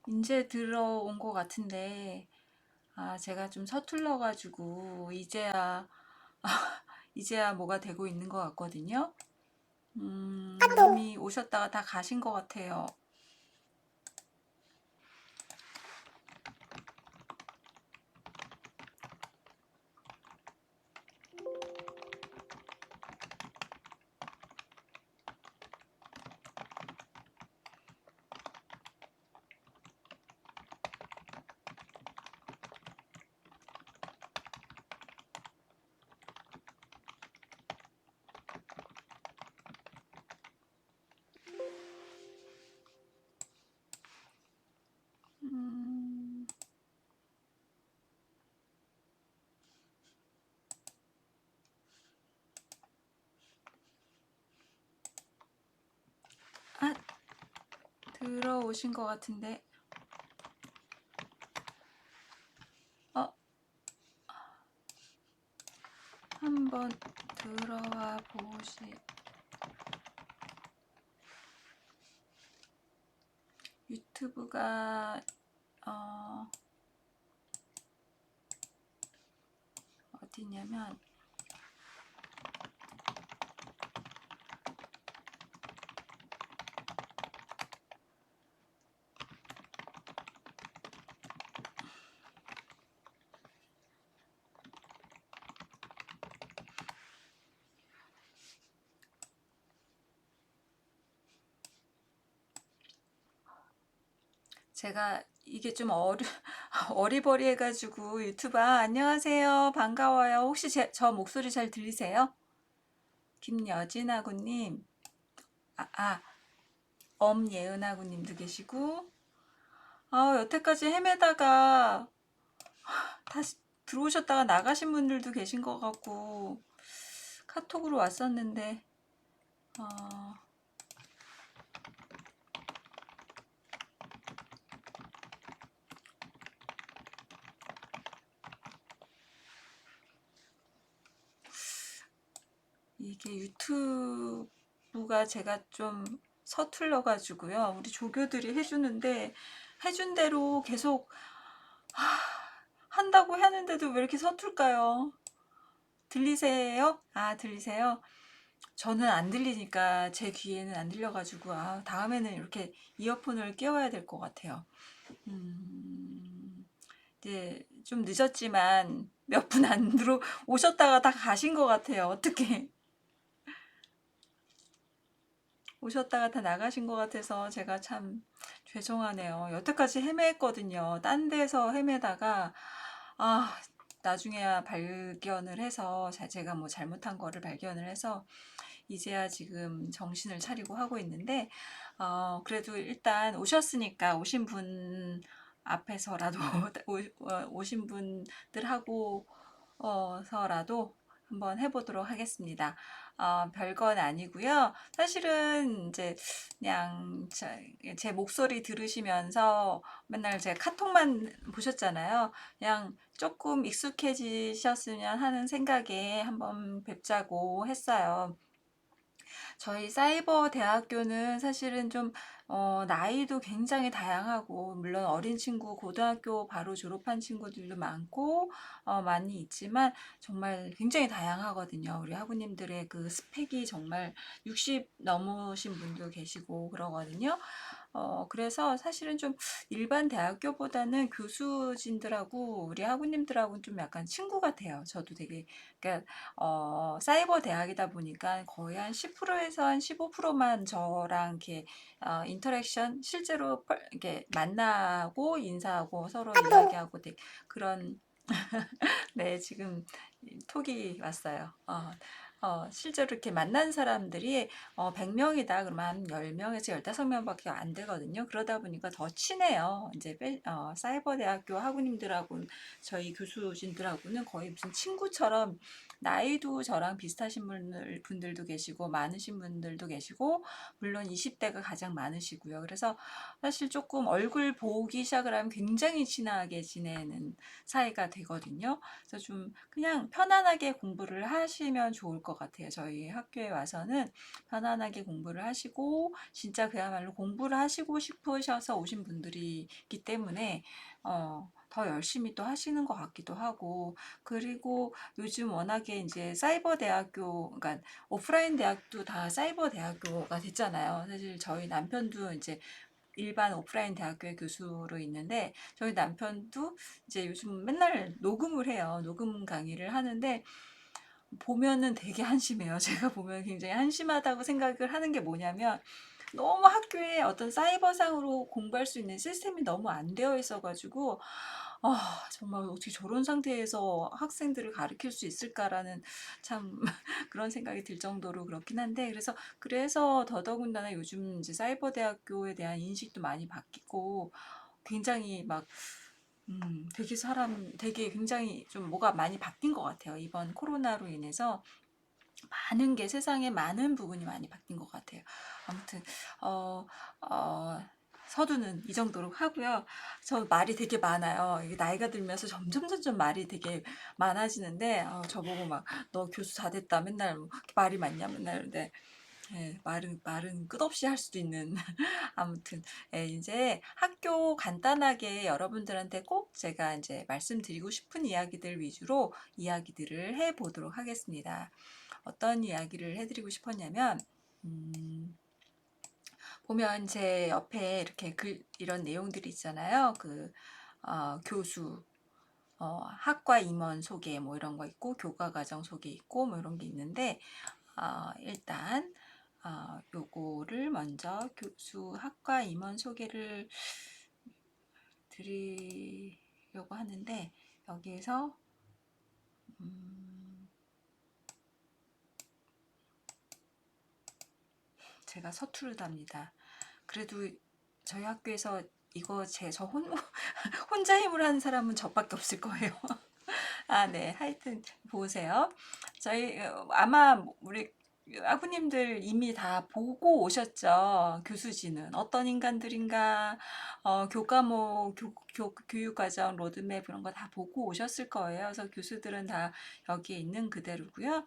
이제 들어온 것 같은데, 제가 좀 서툴러가지고, 이제야 뭐가 되고 있는 것 같거든요. 이미 오셨다가 다 가신 것 같아요. 음, 아, 들어오신 것 같은데, 어, 한번 들어와 유튜브가, 어, 어디냐면, 제가 이게 좀 어리버리해가지고 유튜브, 안녕하세요. 반가워요. 혹시 저 목소리 잘 들리세요? 김여진아구님, 아, 아, 엄예은아구님도 계시고, 여태까지 헤매다가 다시 들어오셨다가 나가신 분들도 계신 것 같고, 카톡으로 왔었는데, 어, 이게 유튜브가 제가 좀 서툴러가지고요. 우리 조교들이 해준 대로 계속 한다고 하는데도 왜 이렇게 서툴까요? 들리세요? 들리세요? 저는 안 들리니까 제 귀에는 안 들려가지고 다음에는 이렇게 이어폰을 끼워야 될 것 같아요. 이제 좀 늦었지만 몇 분 안 들어오셨다가 다 가신 것 같아요. 어떻게 오셨다가 다 나가신 것 같아서 제가 참 죄송하네요. 여태까지 헤매했거든요. 딴 데서 헤매다가 아 나중에야 발견을 해서 제가 뭐 잘못한 거를 발견을 해서 이제야 지금 정신을 차리고 하고 있는데 그래도 일단 오셨으니까 오신 분 앞에서라도 오신 분들하고 서라도 한번 해보도록 하겠습니다. 별건 아니고요. 사실은 이제 그냥 제 목소리 들으시면서 맨날 제 카톡만 보셨잖아요. 그냥 조금 익숙해지셨으면 하는 생각에 한번 뵙자고 했어요. 저희 사이버 대학교는 사실은 좀 나이도 굉장히 다양하고 물론 어린 친구 고등학교 바로 졸업한 친구들도 많고 많이 있지만 정말 굉장히 다양하거든요. 우리 학우님들의 그 스펙이 정말 60 넘으신 분도 계시고 그러거든요. 그래서 사실은 좀 일반 대학교보다는 교수진들하고 우리 학우님들하고는 좀 약간 친구 같아요. 저도 되게 그러니까 사이버 대학이다 보니까 거의 한 10%에서 한 15%만 저랑 이렇게 인터랙션 실제로 이렇게 만나고 인사하고 서로 이야기하고 되게 그런 네, 지금 톡이 왔어요. 실제로 이렇게 만난 사람들이 100명이다 그러면 한 10명에서 15명밖에 안 되거든요. 그러다 보니까 더 친해요. 이제 사이버 대학교 학우님들하고 저희 교수진들하고는 거의 무슨 친구처럼 나이도 저랑 비슷하신 분들도 계시고 많으신 분들도 계시고 물론 20대가 가장 많으시고요. 그래서 사실 조금 얼굴 보기 시작을 하면 굉장히 친하게 지내는 사이가 되거든요. 그래서 좀 그냥 편안하게 공부를 하시면 좋을 것 같아요. 저희 학교에 와서는 편안하게 공부를 하시고 진짜 그야말로 공부를 하시고 싶으셔서 오신 분들이기 때문에 더 열심히 또 하시는 것 같기도 하고, 그리고 요즘 워낙에 이제 사이버 대학교, 그러니까 오프라인 대학도 다 사이버 대학교가 됐잖아요. 사실 저희 남편도 이제 일반 오프라인 대학교의 교수로 있는데 저희 남편도 이제 요즘 맨날 녹음을 해요. 녹음 강의를 하는데 보면은 되게 한심해요. 제가 보면 굉장히 한심하다고 생각을 하는 게 뭐냐면 너무 학교에 어떤 사이버상으로 공부할 수 있는 시스템이 너무 안 되어 있어가지고 정말 어떻게 저런 상태에서 학생들을 가르칠 수 있을까라는 참 그런 생각이 들 정도로 그렇긴 한데, 그래서 더더군다나 요즘 이제 사이버 대학교에 대한 인식도 많이 바뀌고 굉장히 막 되게 굉장히 좀 뭐가 많이 바뀐 것 같아요. 이번 코로나로 인해서 많은 게 세상에 많은 부분이 많이 바뀐 것 같아요. 아무튼 어, 어, 서두는 이 정도로 하고요. 저 말이 되게 많아요. 이게 나이가 들면서 점점 말이 되게 많아지는데 저보고 막 너 교수 다 됐다 맨날 뭐 이렇게 말이 많냐 맨날 근데 예, 말은 끝없이 할 수도 있는 아무튼 이제 학교 간단하게 여러분들한테 꼭 제가 이제 말씀드리고 싶은 이야기들 위주로 이야기들을 해보도록 하겠습니다. 어떤 이야기를 해드리고 싶었냐면 보면 제 옆에 이렇게 이런 내용들이 있잖아요. 교수 학과 임원 소개 뭐 이런 거 있고 교과 과정 소개 있고 뭐 이런 게 있는데 일단 요거를 먼저 교수 학과 임원 소개를 드리려고 하는데 여기에서 제가 서투르답니다. 그래도 저희 학교에서 이거 혼자 힘을 하는 사람은 저밖에 없을 거예요. 네. 하여튼 보세요. 아마 우리 아버님들 이미 다 보고 오셨죠. 교수진은 어떤 인간들인가, 교과목, 교육과정, 로드맵 그런 거 다 보고 오셨을 거예요. 그래서 교수들은 다 여기에 있는 그대로고요.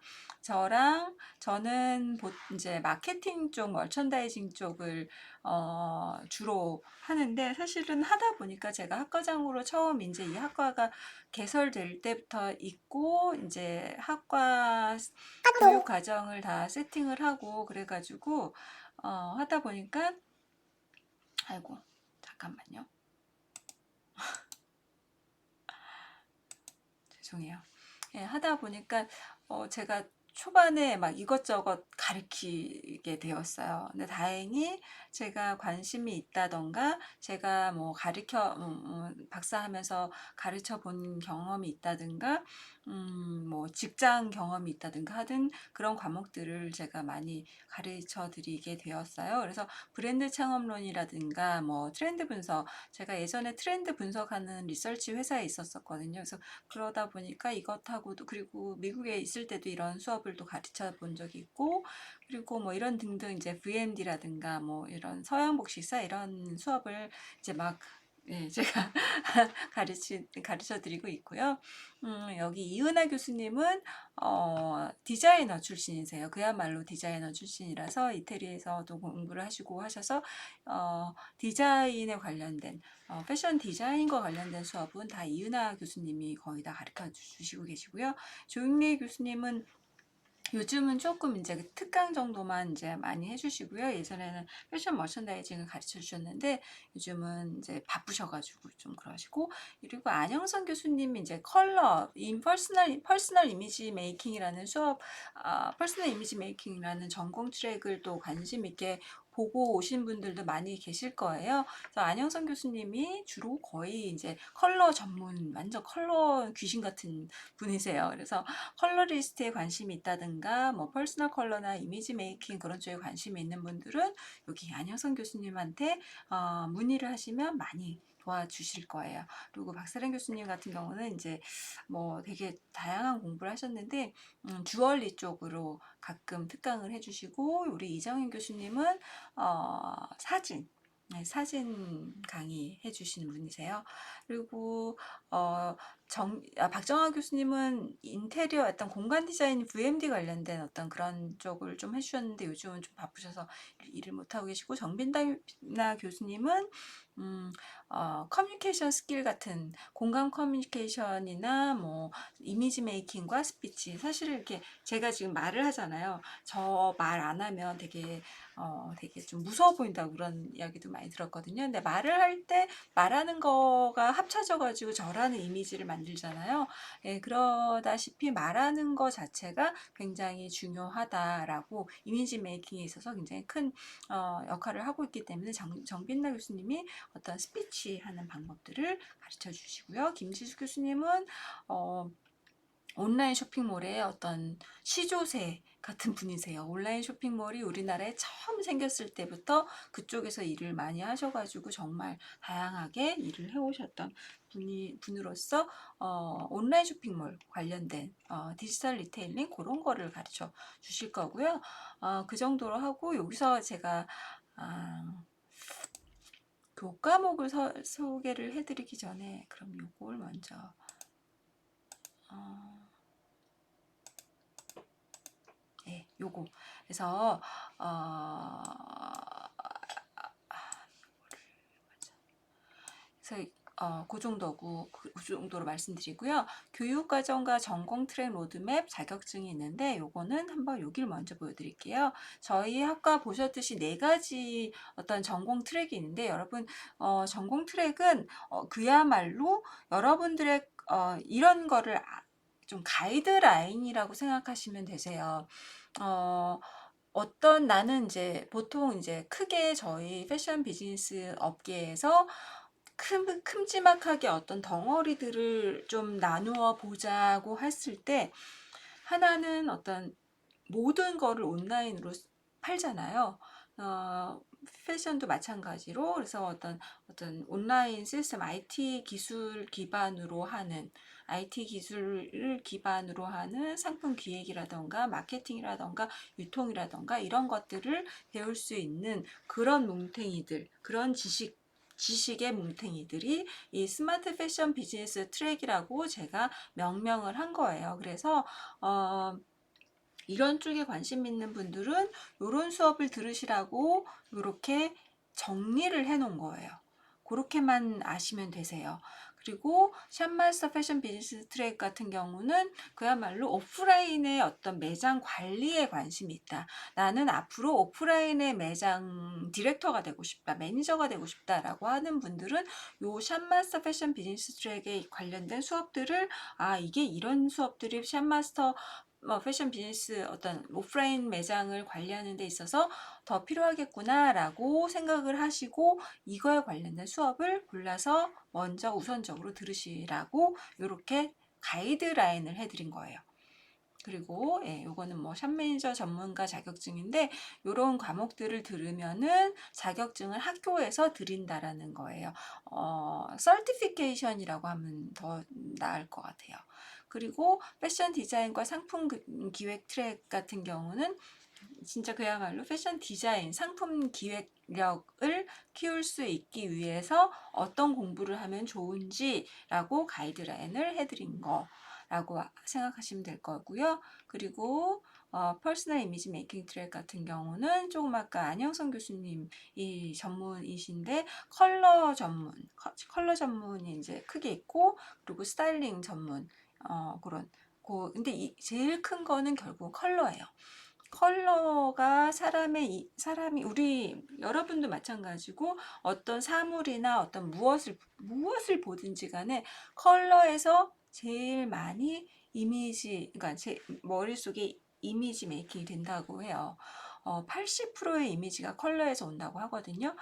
저는 이제 마케팅 쪽, 머천다이징 쪽을 주로 하는데 사실은 하다 보니까 제가 학과장으로 처음 이제 이 학과가 개설될 때부터 있고 이제 학과 교육 과정을 다 세팅을 하고 그래가지고 하다 보니까 아이고 잠깐만요. 죄송해요. 예, 하다 보니까 제가 초반에 막 이것저것 가르치게 되었어요. 근데 다행히 제가 관심이 있다던가 제가 뭐 박사하면서 가르쳐 본 경험이 있다든가 뭐 직장 경험이 있다든가 하든 그런 과목들을 제가 많이 가르쳐 드리게 되었어요. 그래서 브랜드 창업론이라든가 뭐 트렌드 분석, 제가 예전에 트렌드 분석하는 리서치 회사에 있었었거든요. 그래서 그러다 보니까 이것하고도, 그리고 미국에 있을 때도 이런 수업을 또 가르쳐 본 적이 있고, 그리고 뭐 이런 등등 이제 VMD라든가 뭐 이런 서양복식사 이런 수업을 이제 막 제가 가르쳐 드리고 있고요. 여기 이은하 교수님은 디자이너 출신이세요. 그야말로 디자이너 출신이라서 이태리에서도 공부를 하시고 하셔서 디자인에 관련된 패션 디자인과 관련된 수업은 다 이은하 교수님이 거의 다 가르쳐 주시고 계시고요. 조윤리 교수님은 요즘은 조금 이제 특강 정도만 이제 많이 해주시고요. 예전에는 패션 머천다이징을 가르쳐 주셨는데 요즘은 이제 바쁘셔가지고 좀 그러시고, 그리고 안영선 교수님이 이제 컬러 인 퍼스널 이미지 메이킹이라는 수업, 퍼스널 이미지 메이킹이라는 전공 트랙을 또 관심 있게 보고 오신 분들도 많이 계실 거예요. 그래서 안영선 교수님이 주로 거의 이제 컬러 전문, 완전 컬러 귀신 같은 분이세요. 그래서 컬러리스트에 관심이 있다든가 뭐 퍼스널 컬러나 이미지 메이킹 그런 쪽에 관심이 있는 분들은 여기 안영선 교수님한테 문의를 하시면 많이 도와주실 거예요. 그리고 박세란 교수님 같은 경우는 이제 뭐 되게 다양한 공부를 하셨는데 주얼리 쪽으로 가끔 특강을 해주시고, 우리 이정인 교수님은 사진, 네, 사진 강의 해주시는 분이세요. 그리고 박정아 교수님은 인테리어 어떤 공간 디자인 VMD 관련된 어떤 그런 쪽을 좀 해주셨는데 요즘은 좀 바쁘셔서 일을 못하고 계시고, 정빈나 교수님은 커뮤니케이션 스킬 같은 공간 커뮤니케이션이나 뭐 이미지 메이킹과 스피치, 사실 이렇게 제가 지금 말을 하잖아요. 저 말 안 하면 되게 좀 무서워 보인다고 그런 이야기도 많이 들었거든요. 근데 말을 할 때 말하는 거가 합쳐져 가지고 저라는 이미지를 만들잖아요. 예, 그러다시피 말하는 거 자체가 굉장히 중요하다라고 이미지 메이킹에 있어서 굉장히 큰 역할을 하고 있기 때문에 정빈나 교수님이 어떤 스피치 하는 방법들을 가르쳐 주시고요. 김지수 교수님은 온라인 쇼핑몰의 어떤 시조새 같은 분이세요. 온라인 쇼핑몰이 우리나라에 처음 생겼을 때부터 그쪽에서 일을 많이 하셔가지고 정말 다양하게 일을 해오셨던 분으로서 온라인 쇼핑몰 관련된 디지털 리테일링 그런 거를 가르쳐 주실 거고요. 그 정도로 하고, 여기서 제가 교과목을 소개를 해드리기 전에 그럼 요걸 먼저 네, 요거. 그래서 그 정도로 말씀드리고요. 교육과정과 전공 트랙 로드맵 자격증이 있는데 요거는 한번 여기를 먼저 보여드릴게요. 저희 학과 보셨듯이 4가지 어떤 전공 트랙이 있는데, 여러분 전공 트랙은 그야말로 여러분들의 이런 거를 좀 가이드라인이라고 생각하시면 되세요. 나는 이제 보통 이제 크게 저희 패션 비즈니스 업계에서 큼지막하게 어떤 덩어리들을 좀 나누어 보자고 했을 때, 하나는 어떤 모든 거를 온라인으로 팔잖아요. 패션도 마찬가지로. 그래서 어떤 온라인 시스템, IT 기술을 기반으로 하는 상품 기획이라던가 마케팅이라던가 유통이라던가 이런 것들을 배울 수 있는 그런 뭉탱이들, 그런 지식의 뭉탱이들이 이 스마트 패션 비즈니스 트랙이라고 제가 명명을 한 거예요. 그래서 이런 쪽에 관심 있는 분들은 이런 수업을 들으시라고 이렇게 정리를 해 놓은 거예요. 그렇게만 아시면 되세요. 그리고 샵마스터 패션 비즈니스 트랙 같은 경우는 그야말로 오프라인의 어떤 매장 관리에 관심이 있다. 나는 앞으로 오프라인의 매장 디렉터가 되고 싶다, 매니저가 되고 싶다라고 하는 분들은 요 샵마스터 패션 비즈니스 트랙에 관련된 수업들을 이게 이런 수업들이 샵마스터 패션 비즈니스 어떤 오프라인 매장을 관리하는 데 있어서 더 필요하겠구나라고 생각을 하시고 이거에 관련된 수업을 골라서 먼저 우선적으로 들으시라고 이렇게 가이드라인을 해드린 거예요. 그리고 요거는 뭐 샵 매니저 전문가 자격증인데, 요런 과목들을 들으면은 자격증을 학교에서 드린다라는 거예요. 서티피케이션이라고 하면 더 나을 것 같아요. 그리고 패션 디자인과 상품 기획 트랙 같은 경우는 진짜 그야말로 패션 디자인, 상품 기획력을 키울 수 있기 위해서 어떤 공부를 하면 좋은지라고 가이드라인을 해드린 거라고 생각하시면 될 거고요. 그리고 퍼스널 이미지 메이킹 트랙 같은 경우는 조금 아까 안영선 교수님이 전문이신데 컬러 전문이 이제 크게 있고, 그리고 스타일링 전문 근데 제일 큰 거는 결국 컬러예요. 컬러가 우리 여러분도 마찬가지고 어떤 사물이나 어떤 무엇을 보든지 간에 컬러에서 제일 많이 그러니까 제 머릿속에 이미지 메이킹이 된다고 해요. 80%의 이미지가 컬러에서 온다고 하거든요.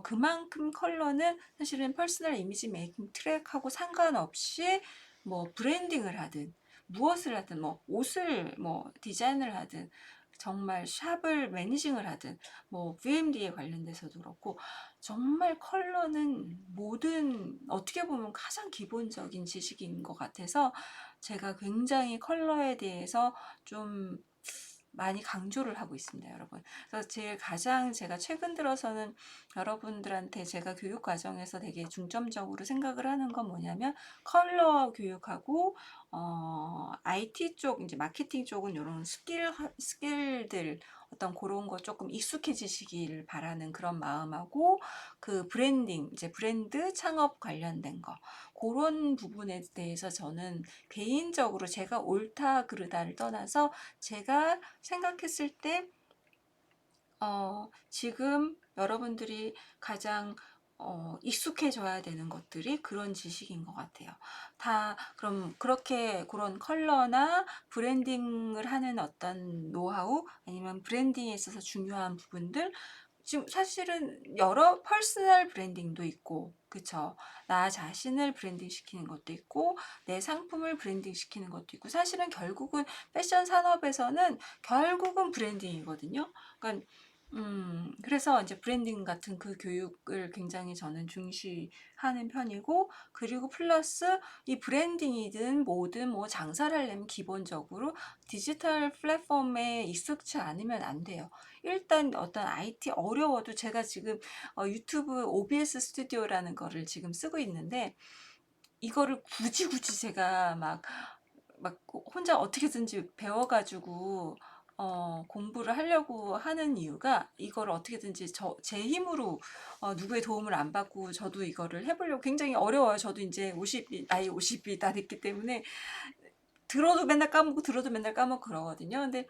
그만큼 컬러는 사실은 퍼스널 이미지 메이킹 트랙하고 상관없이 뭐 브랜딩을 하든 무엇을 하든 뭐 옷을 뭐 디자인을 하든 정말 샵을 매니징을 하든 뭐 VMD에 관련돼서도 그렇고 정말 컬러는 모든 어떻게 보면 가장 기본적인 지식인 것 같아서 제가 굉장히 컬러에 대해서 좀 많이 강조를 하고 있습니다, 여러분. 그래서 제일 가장 제가 최근 들어서는 여러분들한테 제가 교육 과정에서 되게 중점적으로 생각을 하는 건 뭐냐면 컬러 교육하고 IT 쪽 이제 마케팅 쪽은 이런 스킬들 어떤 그런 거 조금 익숙해지시길 바라는 그런 마음하고 그 브랜딩 이제 브랜드 창업 관련된 거 그런 부분에 대해서 저는 개인적으로 제가 옳다 그르다를 떠나서 제가 생각했을 때 지금 여러분들이 가장 익숙해져야 되는 것들이 그런 지식인 것 같아요. 다 그럼 그렇게 그런 컬러나 브랜딩을 하는 어떤 노하우 아니면 브랜딩에 있어서 중요한 부분들 지금 사실은 여러 퍼스널 브랜딩도 있고 그쵸? 나 자신을 브랜딩 시키는 것도 있고 내 상품을 브랜딩 시키는 것도 있고 사실은 결국은 패션 산업에서는 결국은 브랜딩이거든요. 그러니까 그래서 이제 브랜딩 같은 그 교육을 굉장히 저는 중시하는 편이고, 그리고 플러스 이 브랜딩이든 뭐든 뭐 장사를 하려면 기본적으로 디지털 플랫폼에 익숙치 않으면 안 돼요. 일단 어떤 IT 어려워도 제가 지금 유튜브 OBS 스튜디오라는 거를 지금 쓰고 있는데, 이거를 굳이 제가 막 혼자 어떻게든지 배워가지고 공부를 하려고 하는 이유가 이걸 어떻게든지 제 힘으로 누구의 도움을 안 받고 저도 이거를 해보려고 굉장히 어려워요. 저도 이제 50이 다 됐기 때문에 들어도 맨날 까먹고 들어도 맨날 까먹고 그러거든요. 근데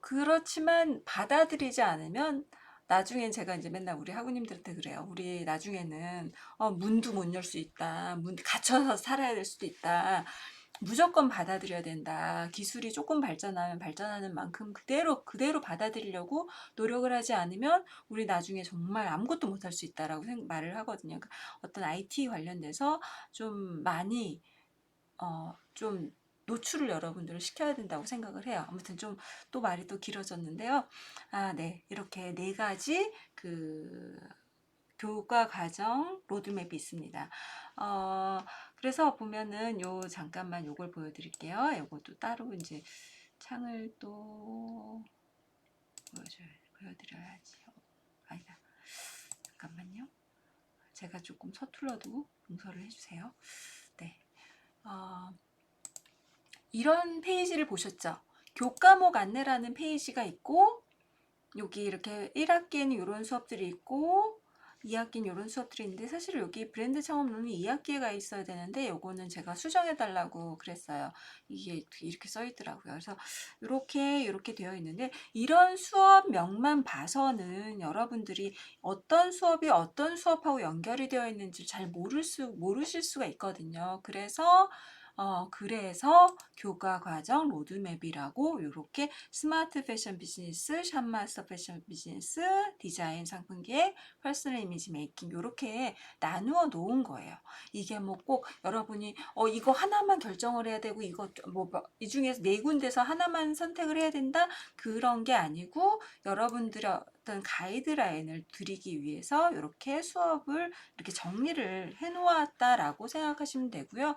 그렇지만 받아들이지 않으면 나중엔 제가 이제 맨날 우리 학우님들한테 그래요. 우리 나중에는 문도 못 열 수 있다. 문 갇혀서 살아야 될 수도 있다. 무조건 받아들여야 된다. 기술이 조금 발전하면 발전하는 만큼 그대로 받아들이려고 노력을 하지 않으면 우리 나중에 정말 아무것도 못할 수 있다라고 말을 하거든요. 그러니까 어떤 IT 관련돼서 좀 많이 좀 노출을 여러분들을 시켜야 된다고 생각을 해요. 아무튼 좀 또 말이 또 길어졌는데요. 네. 이렇게 네 가지 그 교과 과정 로드맵이 있습니다. 그래서 보면은 잠깐만 요걸 보여드릴게요. 요것도 따로 이제 창을 또 보여드려야지. 아니다. 잠깐만요. 제가 조금 서툴러도 용서를 해주세요. 네. 이런 페이지를 보셨죠? 교과목 안내라는 페이지가 있고 여기 이렇게 1학기에는 이런 수업들이 있고 2학기는 이런 수업들이 있는데 사실 여기 브랜드 창업론은 2학기가 있어야 되는데 요거는 제가 수정해 달라고 그랬어요. 이게 이렇게 써 있더라고요. 그래서 이렇게 되어 있는데 이런 수업명만 봐서는 여러분들이 어떤 수업이 어떤 수업하고 연결이 되어 있는지 잘 모르실 수가 있거든요. 그래서 교과 과정 로드맵이라고 이렇게 스마트 패션 비즈니스, 샵마스터 패션 비즈니스, 디자인 상품 기획, 퍼스널 이미지 메이킹 이렇게 나누어 놓은 거예요. 이게 뭐 꼭 여러분이 이거 하나만 결정을 해야 되고 이거 이 중에서 네 군데서 하나만 선택을 해야 된다 그런 게 아니고 여러분들의 어떤 가이드라인을 드리기 위해서 이렇게 수업을 이렇게 정리를 해 놓았다라고 생각하시면 되고요.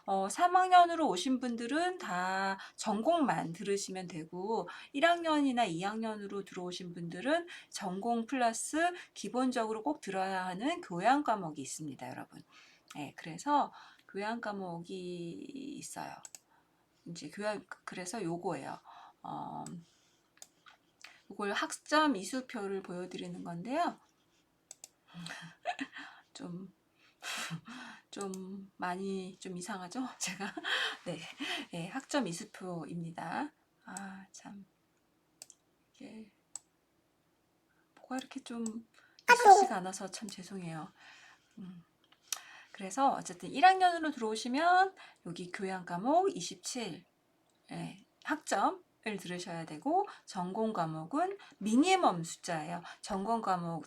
3학년으로 오신 분들은 다 전공만 들으시면 되고 1학년이나 2학년으로 들어오신 분들은 전공 플러스 기본적으로 꼭 들어야 하는 교양 과목이 있습니다, 여러분. 네, 그래서 교양 과목이 있어요. 이제 그래서 요거예요. 이걸 학점 이수표를 보여드리는 건데요. 좀 많이 좀 이상하죠? 제가 네, 학점 이수표입니다. 참 이게 뭐가 이렇게 좀 익숙지가 않아서 참 죄송해요. 그래서 어쨌든 1학년으로 들어오시면 여기 교양 과목 27 학점 들으셔야 되고, 전공 과목은 미니멈 숫자예요. 전공 과목은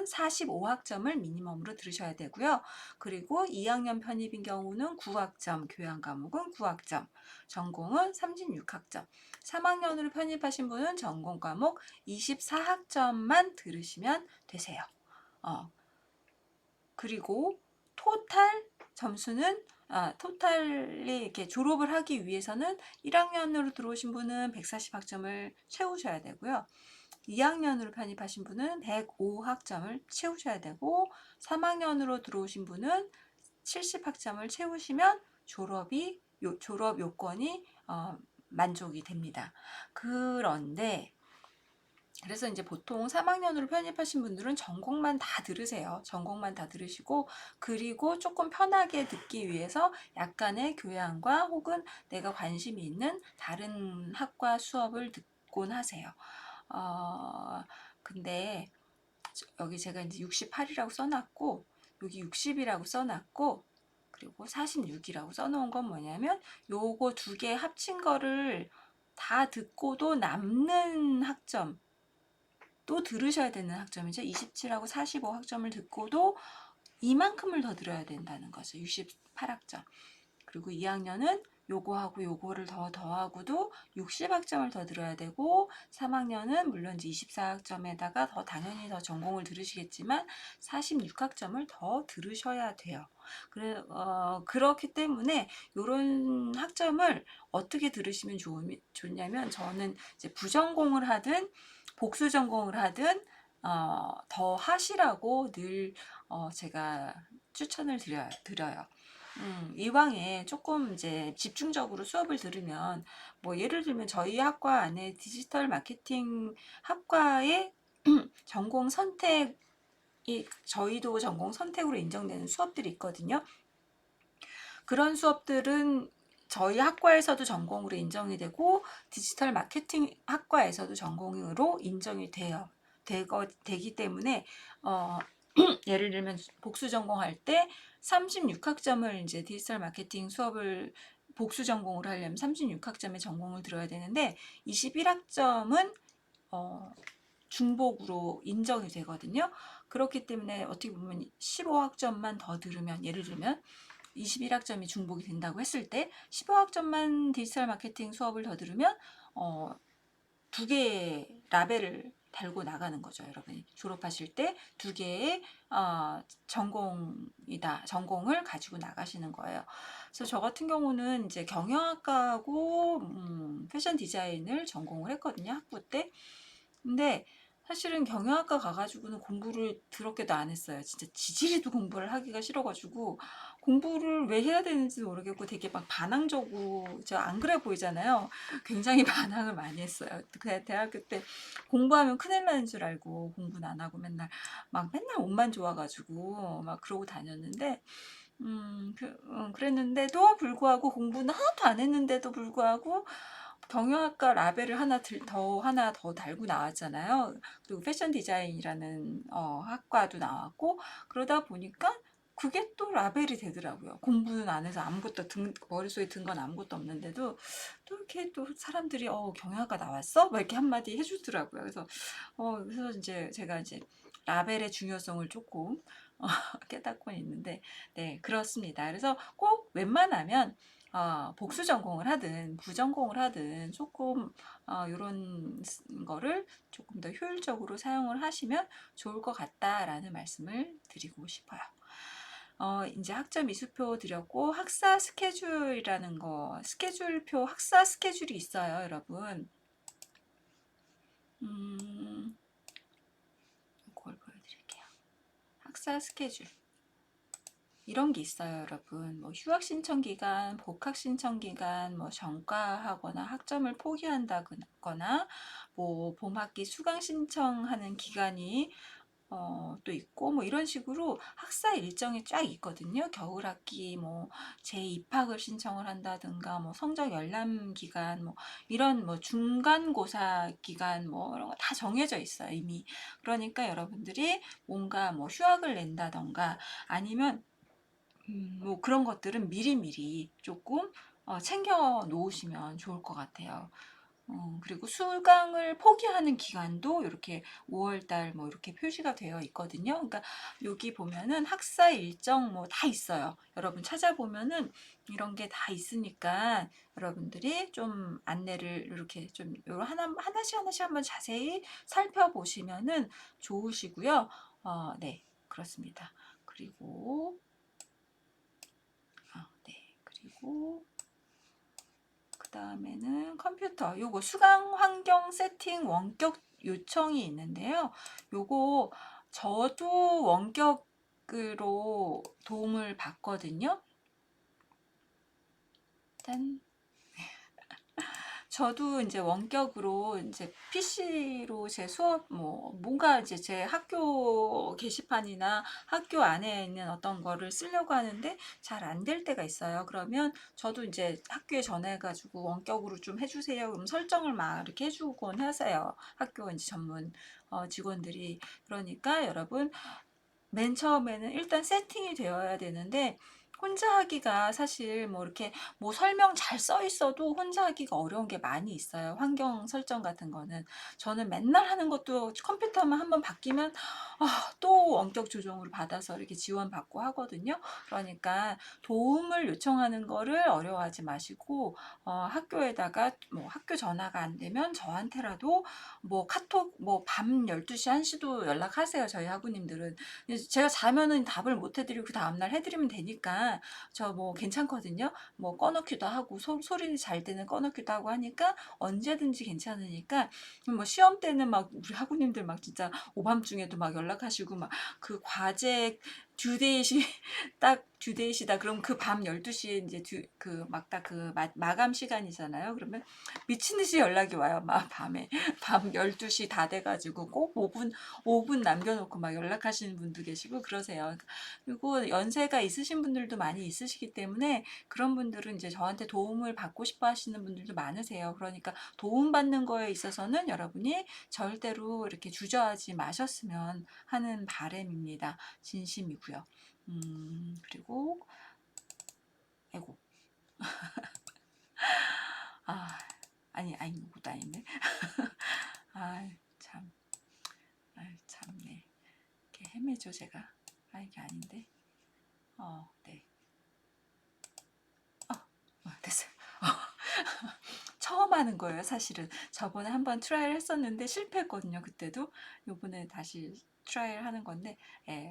45학점을 미니멈으로 들으셔야 되고요. 그리고 2학년 편입인 경우는 9학점, 교양 과목은 9학점, 전공은 36학점. 3학년으로 편입하신 분은 전공 과목 24학점만 들으시면 되세요. 그리고 토탈 점수는 토탈이 이렇게 졸업을 하기 위해서는 1학년으로 들어오신 분은 140학점을 채우셔야 되고요. 2학년으로 편입하신 분은 105학점을 채우셔야 되고, 3학년으로 들어오신 분은 70학점을 채우시면 졸업 요건이 만족이 됩니다. 그런데 그래서 이제 보통 3학년으로 편입하신 분들은 전공만 다 들으세요. 전공만 다 들으시고, 그리고 조금 편하게 듣기 위해서 약간의 교양과 혹은 내가 관심이 있는 다른 학과 수업을 듣곤 하세요. 근데 여기 제가 이제 68이라고 써놨고, 여기 60이라고 써놨고, 그리고 46이라고 써놓은 건 뭐냐면, 요거 두 개 합친 거를 다 듣고도 남는 학점, 또 들으셔야 되는 학점이죠. 27하고 45학점을 듣고도 이만큼을 더 들어야 된다는 거죠. 68학점. 그리고 2학년은 요거하고 요거를 더하고도 60학점을 더 들어야 되고, 3학년은 물론 24학점에다가 더 당연히 더 전공을 들으시겠지만 46학점을 더 들으셔야 돼요. 그렇기 때문에 이런 학점을 어떻게 들으시면 좋냐면, 저는 이제 부전공을 하든 복수 전공을 하든 더 하시라고 늘 제가 추천을 드려요. 이왕에 조금 이제 집중적으로 수업을 들으면, 뭐 예를 들면 저희 학과 안에 디지털 마케팅 학과의 전공 선택이, 저희도 전공 선택으로 인정되는 수업들이 있거든요. 그런 수업들은 저희 학과에서도 전공으로 인정이 되고, 디지털 마케팅 학과에서도 전공으로 인정이 되기 때문에 예를 들면 복수 전공할 때 36학점을 이제 디지털 마케팅 수업을 복수 전공으로 하려면 36학점의 전공을 들어야 되는데, 21학점은 중복으로 인정이 되거든요. 그렇기 때문에 어떻게 보면 15학점만 더 들으면, 예를 들면 21학점이 중복이 된다고 했을 때 15학점만 디지털 마케팅 수업을 더 들으면 두 개의 라벨을 달고 나가는 거죠. 여러분이 졸업하실 때 두 개의 전공을 가지고 나가시는 거예요. 그래서 저 같은 경우는 이제 경영학과하고 패션 디자인을 전공을 했거든요, 학부 때. 근데 사실은 경영학과 가가지고는 공부를 더럽게도 안 했어요. 진짜 지지리도 공부를 하기가 싫어가지고 공부를 왜 해야 되는지 모르겠고, 되게 막 반항적으로, 저 안 그래 보이잖아요. 굉장히 반항을 많이 했어요. 대학교 때 공부하면 큰일 나는 줄 알고 공부는 안 하고 맨날 옷만 좋아가지고 막 그러고 다녔는데, 그랬는데도 불구하고, 공부는 하나도 안 했는데도 불구하고 경영학과 라벨을 하나 더 달고 나왔잖아요. 그리고 패션 디자인이라는 학과도 나왔고, 그러다 보니까 그게 또 라벨이 되더라고요. 공부는 안 해서 아무것도 머릿속에 든 건 아무것도 없는데도 또 이렇게 또 사람들이 경영학과 나왔어? 막 이렇게 한마디 해주더라고요. 그래서 이제 제가 이제 라벨의 중요성을 조금 깨닫고 있는데, 네, 그렇습니다. 그래서 꼭 웬만하면 복수 전공을 하든 부전공을 하든 조금 이런 거를 조금 더 효율적으로 사용을 하시면 좋을 것 같다라는 말씀을 드리고 싶어요. 이제 학점 이수표 드렸고, 학사 스케줄이라는 거, 스케줄표, 학사 스케줄이 있어요, 여러분. 이걸 보여드릴게요. 학사 스케줄. 이런 게 있어요, 여러분. 뭐 휴학 신청 기간, 복학 신청 기간, 뭐 전과하거나 학점을 포기한다거나, 뭐 봄학기 수강 신청하는 기간이 또 있고, 뭐 이런 식으로 학사 일정이 쫙 있거든요. 겨울학기 뭐 재입학을 신청을 한다든가, 뭐 성적 열람 기간, 뭐 이런 뭐 중간고사 기간, 뭐 이런 거 다 정해져 있어요, 이미. 그러니까 여러분들이 뭔가 뭐 휴학을 낸다던가, 아니면 뭐 그런 것들은 미리미리 조금 챙겨 놓으시면 좋을 것 같아요. 그리고 수강을 포기하는 기간도 이렇게 5월 달 뭐 이렇게 표시가 되어 있거든요. 그러니까 여기 보면은 학사 일정 뭐 다 있어요. 여러분 찾아보면은 이런 게 다 있으니까 여러분들이 좀 안내를 이렇게 좀 요런 하나씩 하나씩 한번 자세히 살펴보시면은 좋으시고요. 네, 그렇습니다. 그리고 네, 그리고 그 다음에는 컴퓨터 요거 수강 환경 세팅 원격 요청이 있는데요. 요거 저도 원격으로 도움을 받거든요. 짠. 저도 이제 원격으로 이제 PC로 제 수업 뭔가 이제 제 학교 게시판이나 학교 안에 있는 어떤 거를 쓰려고 하는데 잘 안 될 때가 있어요. 그러면 저도 이제 학교에 전화해가지고 원격으로 좀 해주세요. 그럼 설정을 막 이렇게 해주곤 하세요. 학교 이제 전문 직원들이. 그러니까 여러분 맨 처음에는 일단 세팅이 되어야 되는데 혼자 하기가 사실 뭐 이렇게 뭐 설명 잘 써 있어도 혼자 하기가 어려운 게 많이 있어요. 환경 설정 같은 거는. 저는 맨날 하는 것도 컴퓨터만 한번 바뀌면 또 원격 조정으로 받아서 이렇게 지원받고 하거든요. 그러니까 도움을 요청하는 거를 어려워하지 마시고 학교에다가 뭐 학교 전화가 안 되면 저한테라도 뭐 카톡 뭐 밤 12시 1시도 연락하세요. 저희 학우님들은. 제가 자면은 답을 못 해드리고 그 다음날 해드리면 되니까 저 뭐 괜찮거든요. 뭐 꺼놓기도 하고 소리 잘 때는 꺼놓기도 하고 하니까 언제든지 괜찮으니까 뭐 시험 때는 막 우리 학우님들 막 진짜 오밤중에도 막 연락하시고 막 그 과제 듀데이시 딱 듀데이시다 그럼 그 밤 12시에 이제 그 막 딱 그 마감 시간이잖아요. 그러면 미친 듯이 연락이 와요. 막 밤에 밤 12시 다 돼가지고 꼭 5분 남겨놓고 막 연락하시는 분도 계시고 그러세요. 그리고 연세가 있으신 분들도 많이 있으시기 때문에 그런 분들은 이제 저한테 도움을 받고 싶어 하시는 분들도 많으세요. 그러니까 도움받는 거에 있어서는 여러분이 절대로 이렇게 주저하지 마셨으면 하는 바람입니다. 진심이고요. 그리고 아이고 아니 이것도 아닌데 참 참네 이렇게 헤매죠 제가. 이게 아닌데 네. 됐어요. 처음 하는 거예요 사실은. 저번에 한번 트라이를 했었는데 실패했거든요 그때도. 요번에 다시 트라이를 하는 건데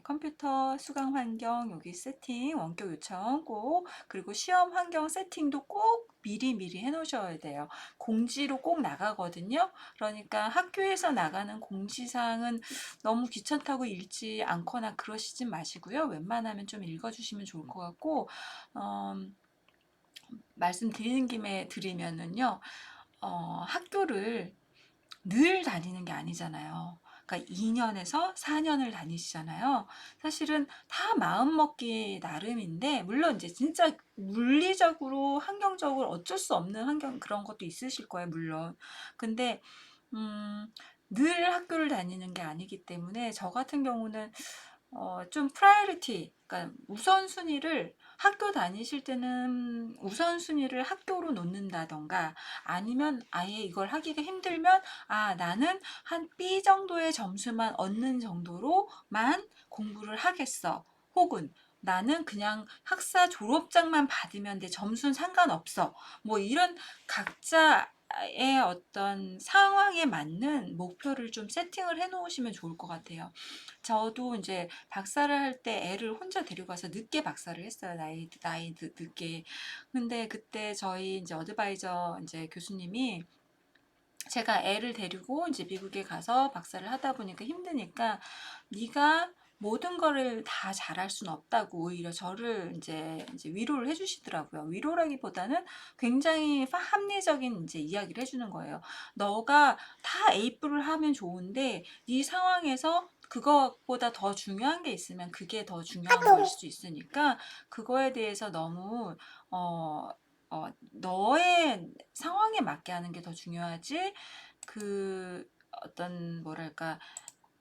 컴퓨터 수강 환경 여기 세팅 원격 요청 꼭 그리고 시험 환경 세팅도 꼭 미리 해 놓으셔야 돼요. 공지로 꼭 나가거든요. 그러니까 학교에서 나가는 공지사항은 너무 귀찮다고 읽지 않거나 그러시진 마시고요. 웬만하면 좀 읽어주시면 좋을 것 같고 말씀드리는 김에 드리면은요. 학교를 늘 다니는 게 아니잖아요. 그러니까 2년에서 4년을 다니시잖아요. 사실은 다 마음먹기 나름인데 물론 이제 진짜 물리적으로 환경적으로 어쩔 수 없는 환경 그런 것도 있으실 거예요, 물론. 근데 음, 늘 학교를 다니는 게 아니기 때문에 저 같은 경우는 좀 프라이어리티, 그러니까 우선순위를 학교 다니실 때는 우선순위를 학교로 놓는다던가 아니면 아예 이걸 하기가 힘들면 나는 한 B 정도의 점수만 얻는 정도로만 공부를 하겠어. 혹은 나는 그냥 학사 졸업장만 받으면 내 점수는 상관없어. 뭐 이런 각자의 어떤 상황에 맞는 목표를 좀 세팅을 해 놓으시면 좋을 것 같아요. 저도 이제 박사를 할 때 애를 혼자 데려가서 늦게 박사를 했어요. 나이 늦게. 근데 그때 저희 이제 어드바이저 이제 교수님이 제가 애를 데리고 이제 미국에 가서 박사를 하다 보니까 힘드니까 네가 모든 거를 다 잘할 수는 없다고 오히려 저를 이제 위로를 해주시더라고요. 위로라기보다는 굉장히 합리적인 이제 이야기를 해주는 거예요. 너가 다 A뿔을 하면 좋은데 네 상황에서 그것보다 더 중요한 게 있으면 그게 더 중요한 걸 수 있으니까 그거에 대해서 너무 너의 상황에 맞게 하는 게 더 중요하지 그 어떤 뭐랄까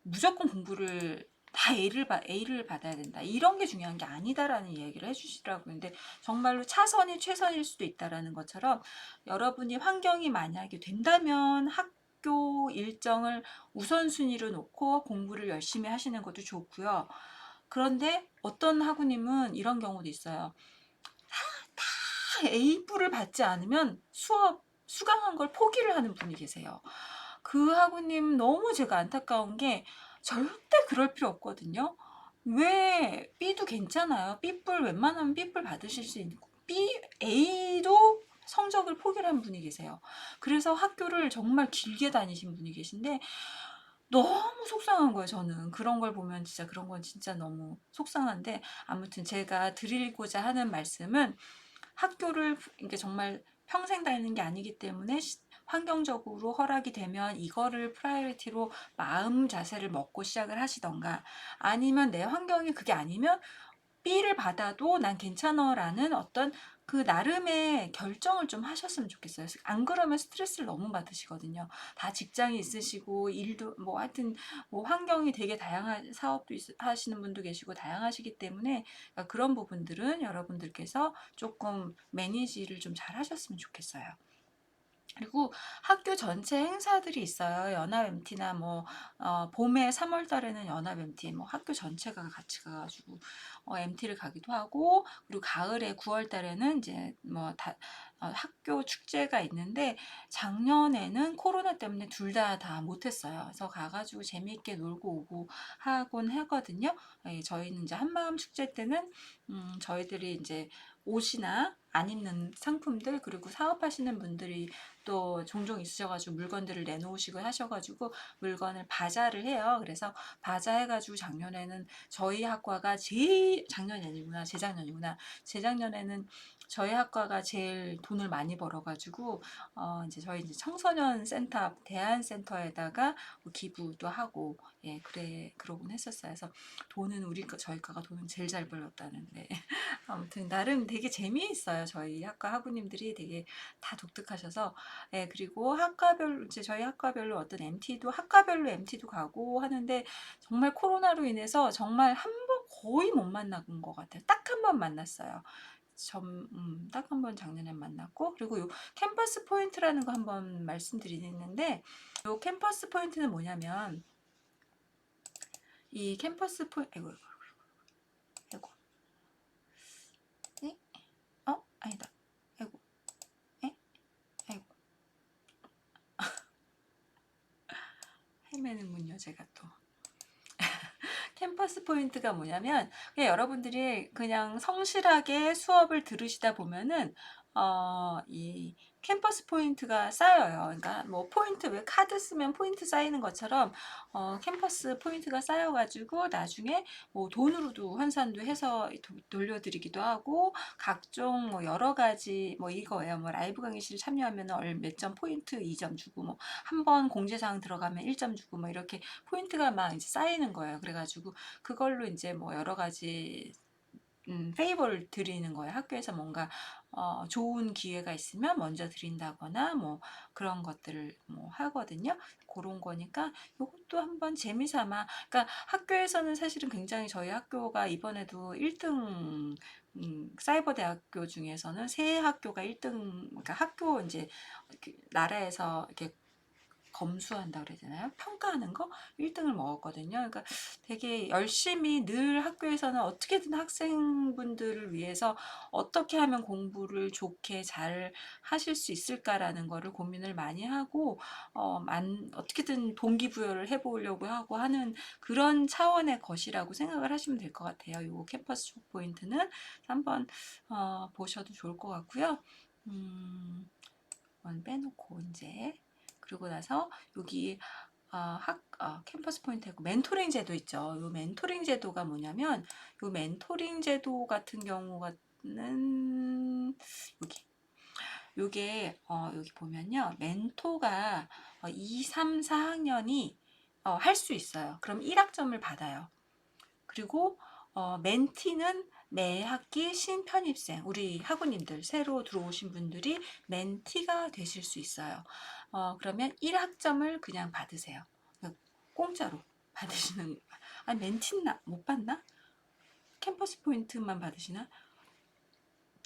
무조건 공부를 다 A를 받아야 된다. 이런 게 중요한 게 아니다라는 얘기를 해주시더라고요. 근데 정말로 차선이 최선일 수도 있다라는 것처럼 여러분이 환경이 만약에 된다면 학교 일정을 우선순위로 놓고 공부를 열심히 하시는 것도 좋고요. 그런데 어떤 학우님은 이런 경우도 있어요. A뿔을 받지 않으면 수업 수강한 걸 포기를 하는 분이 계세요. 그 학우님 너무 제가 안타까운 게 절대 그럴 필요 없거든요. 왜 B도 괜찮아요. B뿔 웬만하면 B뿔 받으실 수 있고 A도 성적을 포기를 한 분이 계세요. 그래서 학교를 정말 길게 다니신 분이 계신데 너무 속상한 거예요. 저는 그런 걸 보면 진짜 그런 건 진짜 너무 속상한데, 아무튼 제가 드리고자 하는 말씀은 학교를 이게 정말 평생 다니는 게 아니기 때문에 환경적으로 허락이 되면 이거를 프라이어리티로 마음 자세를 먹고 시작을 하시던가, 아니면 내 환경이 그게 아니면 B를 받아도 난 괜찮아라는 어떤 그 나름의 결정을 좀 하셨으면 좋겠어요. 안 그러면 스트레스를 너무 받으시거든요. 다 직장이 있으시고 일도 뭐 하여튼 뭐 환경이 되게 다양한 사업도 하시는 분도 계시고 다양하시기 때문에, 그러니까 그런 부분들은 여러분들께서 조금 매니지를 좀 잘 하셨으면 좋겠어요. 그리고 학교 전체 행사들이 있어요. 연합 MT나 뭐 봄에 3월 달에는 연합 MT 뭐 학교 전체가 같이 가가지고 MT를 가기도 하고, 그리고 가을에 9월 달에는 이제 뭐 학교 축제가 있는데, 작년에는 코로나 때문에 둘 다 못했어요. 그래서 가가지고 재미있게 놀고 오고 하곤 하거든요. 예, 저희는 이제 한마음 축제 때는 저희들이 이제 옷이나 안 입는 상품들, 그리고 사업하시는 분들이 또 종종 있으셔가지고 물건들을 내놓으시고 하셔가지고 물건을 바자를 해요. 그래서 바자 해가지고 작년에는 저희 학과가 작년이 아니구나, 재작년이구나. 재작년에는 저희 학과가 제일 돈을 많이 벌어가지고 이제 저희 이제 청소년 센터 대안센터에다가 기부도 하고, 예, 그러곤 했었어요. 그래서 돈은 저희 과가 돈은 제일 잘 벌었다는데 아무튼 나름 되게 재미있어요. 저희 학과 학우님들이 되게 다 독특하셔서. 예, 그리고 학과별로 이제 저희 학과별로 어떤 학과별로 MT도 가고 하는데, 정말 코로나로 인해서 정말 한 번 거의 못 만난 것 같아요. 딱 한 번 만났어요. 딱 한 번 작년에 만났고, 그리고 요 캠퍼스 포인트라는 거 한번 말씀드리는데, 요 캠퍼스 포인트는 뭐냐면, 이 캠퍼스 포인트, 아이고, 아이고, 네? 아니다. 아이고, 에? 아이고, 헤매는군요, 제가 또. 캠퍼스 포인트가 뭐냐면, 그냥 여러분들이 그냥 성실하게 수업을 들으시다 보면은 이 캠퍼스 포인트가 쌓여요. 그러니까 뭐 포인트, 왜 카드 쓰면 포인트 쌓이는 것처럼 캠퍼스 포인트가 쌓여가지고 나중에 뭐 돈으로도 환산도 해서 돌려드리기도 하고, 각종 뭐 여러 가지 뭐 이거예요. 뭐 라이브 강의실 참여하면 몇 점 포인트 2점 주고, 뭐 한 번 공지사항 들어가면 1점 주고, 뭐 이렇게 포인트가 막 이제 쌓이는 거예요. 그래가지고 그걸로 이제 뭐 여러 가지 페이버를 드리는 거예요. 학교에서 뭔가 좋은 기회가 있으면 먼저 드린다거나 뭐 그런 것들을 뭐 하거든요. 그런 거니까 이것도 한번 재미삼아. 그러니까 학교에서는 사실은 굉장히 저희 학교가 이번에도 1등, 사이버 대학교 중에서는 세 학교가 1등, 그러니까 학교 이제 나라에서 이렇게 검수한다 그래야 되나요? 평가하는 거 1등을 먹었거든요. 그러니까 되게 열심히 늘 학교에서는 어떻게든 학생분들을 위해서 어떻게 하면 공부를 좋게 잘 하실 수 있을까라는 거를 고민을 많이 하고 어떻게든 동기부여를 해보려고 하고 하는 그런 차원의 것이라고 생각을 하시면 될 것 같아요. 요 캠퍼스 촉 포인트는 한번 보셔도 좋을 것 같고요. 이건 빼놓고 이제 그리고 나서 여기 캠퍼스 포인트하고 멘토링 제도 있죠. 이 멘토링 제도가 뭐냐면, 이 멘토링 제도 같은 경우는 여기 요게 여기 보면요. 멘토가 2, 3, 4학년이 할 수 있어요. 그럼 1학점을 받아요. 그리고 멘티는 매 학기 신편입생, 우리 학우님들 새로 들어오신 분들이 멘티가 되실 수 있어요. 그러면 1학점을 그냥 받으세요. 공짜로 받으시는 아니 멘티나 못 받나? 캠퍼스 포인트만 받으시나?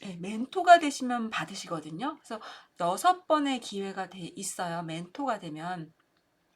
네, 멘토가 되시면 받으시거든요. 그래서 6번의 기회가 있어요. 멘토가 되면.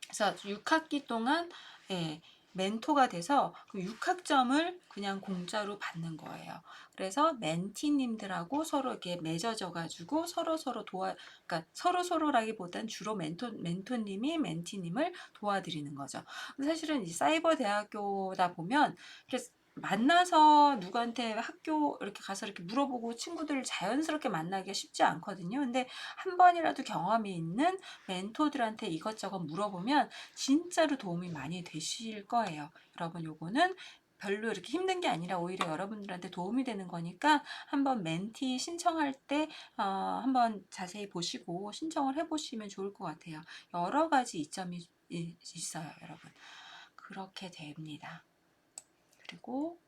그래서 6학기 동안 예, 멘토가 돼서 그 6학점을 그냥 공짜로 받는 거예요. 그래서 멘티님들하고 서로 이렇게 맺어져 가지고 서로 그러니까 서로라기보단 주로 멘토님이 멘티님을 도와드리는 거죠. 사실은 이 사이버 대학교다 보면 이렇게 만나서 누구한테 학교 이렇게 가서 이렇게 물어보고 친구들을 자연스럽게 만나기가 쉽지 않거든요. 근데 한 번이라도 경험이 있는 멘토들한테 이것저것 물어보면 진짜로 도움이 많이 되실 거예요. 여러분 요거는 별로 이렇게 힘든 게 아니라 오히려 여러분들한테 도움이 되는 거니까 한번 멘티 신청할 때 한번 자세히 보시고 신청을 해보시면 좋을 것 같아요. 여러 가지 이점이 있어요, 여러분. 그렇게 됩니다. 그리고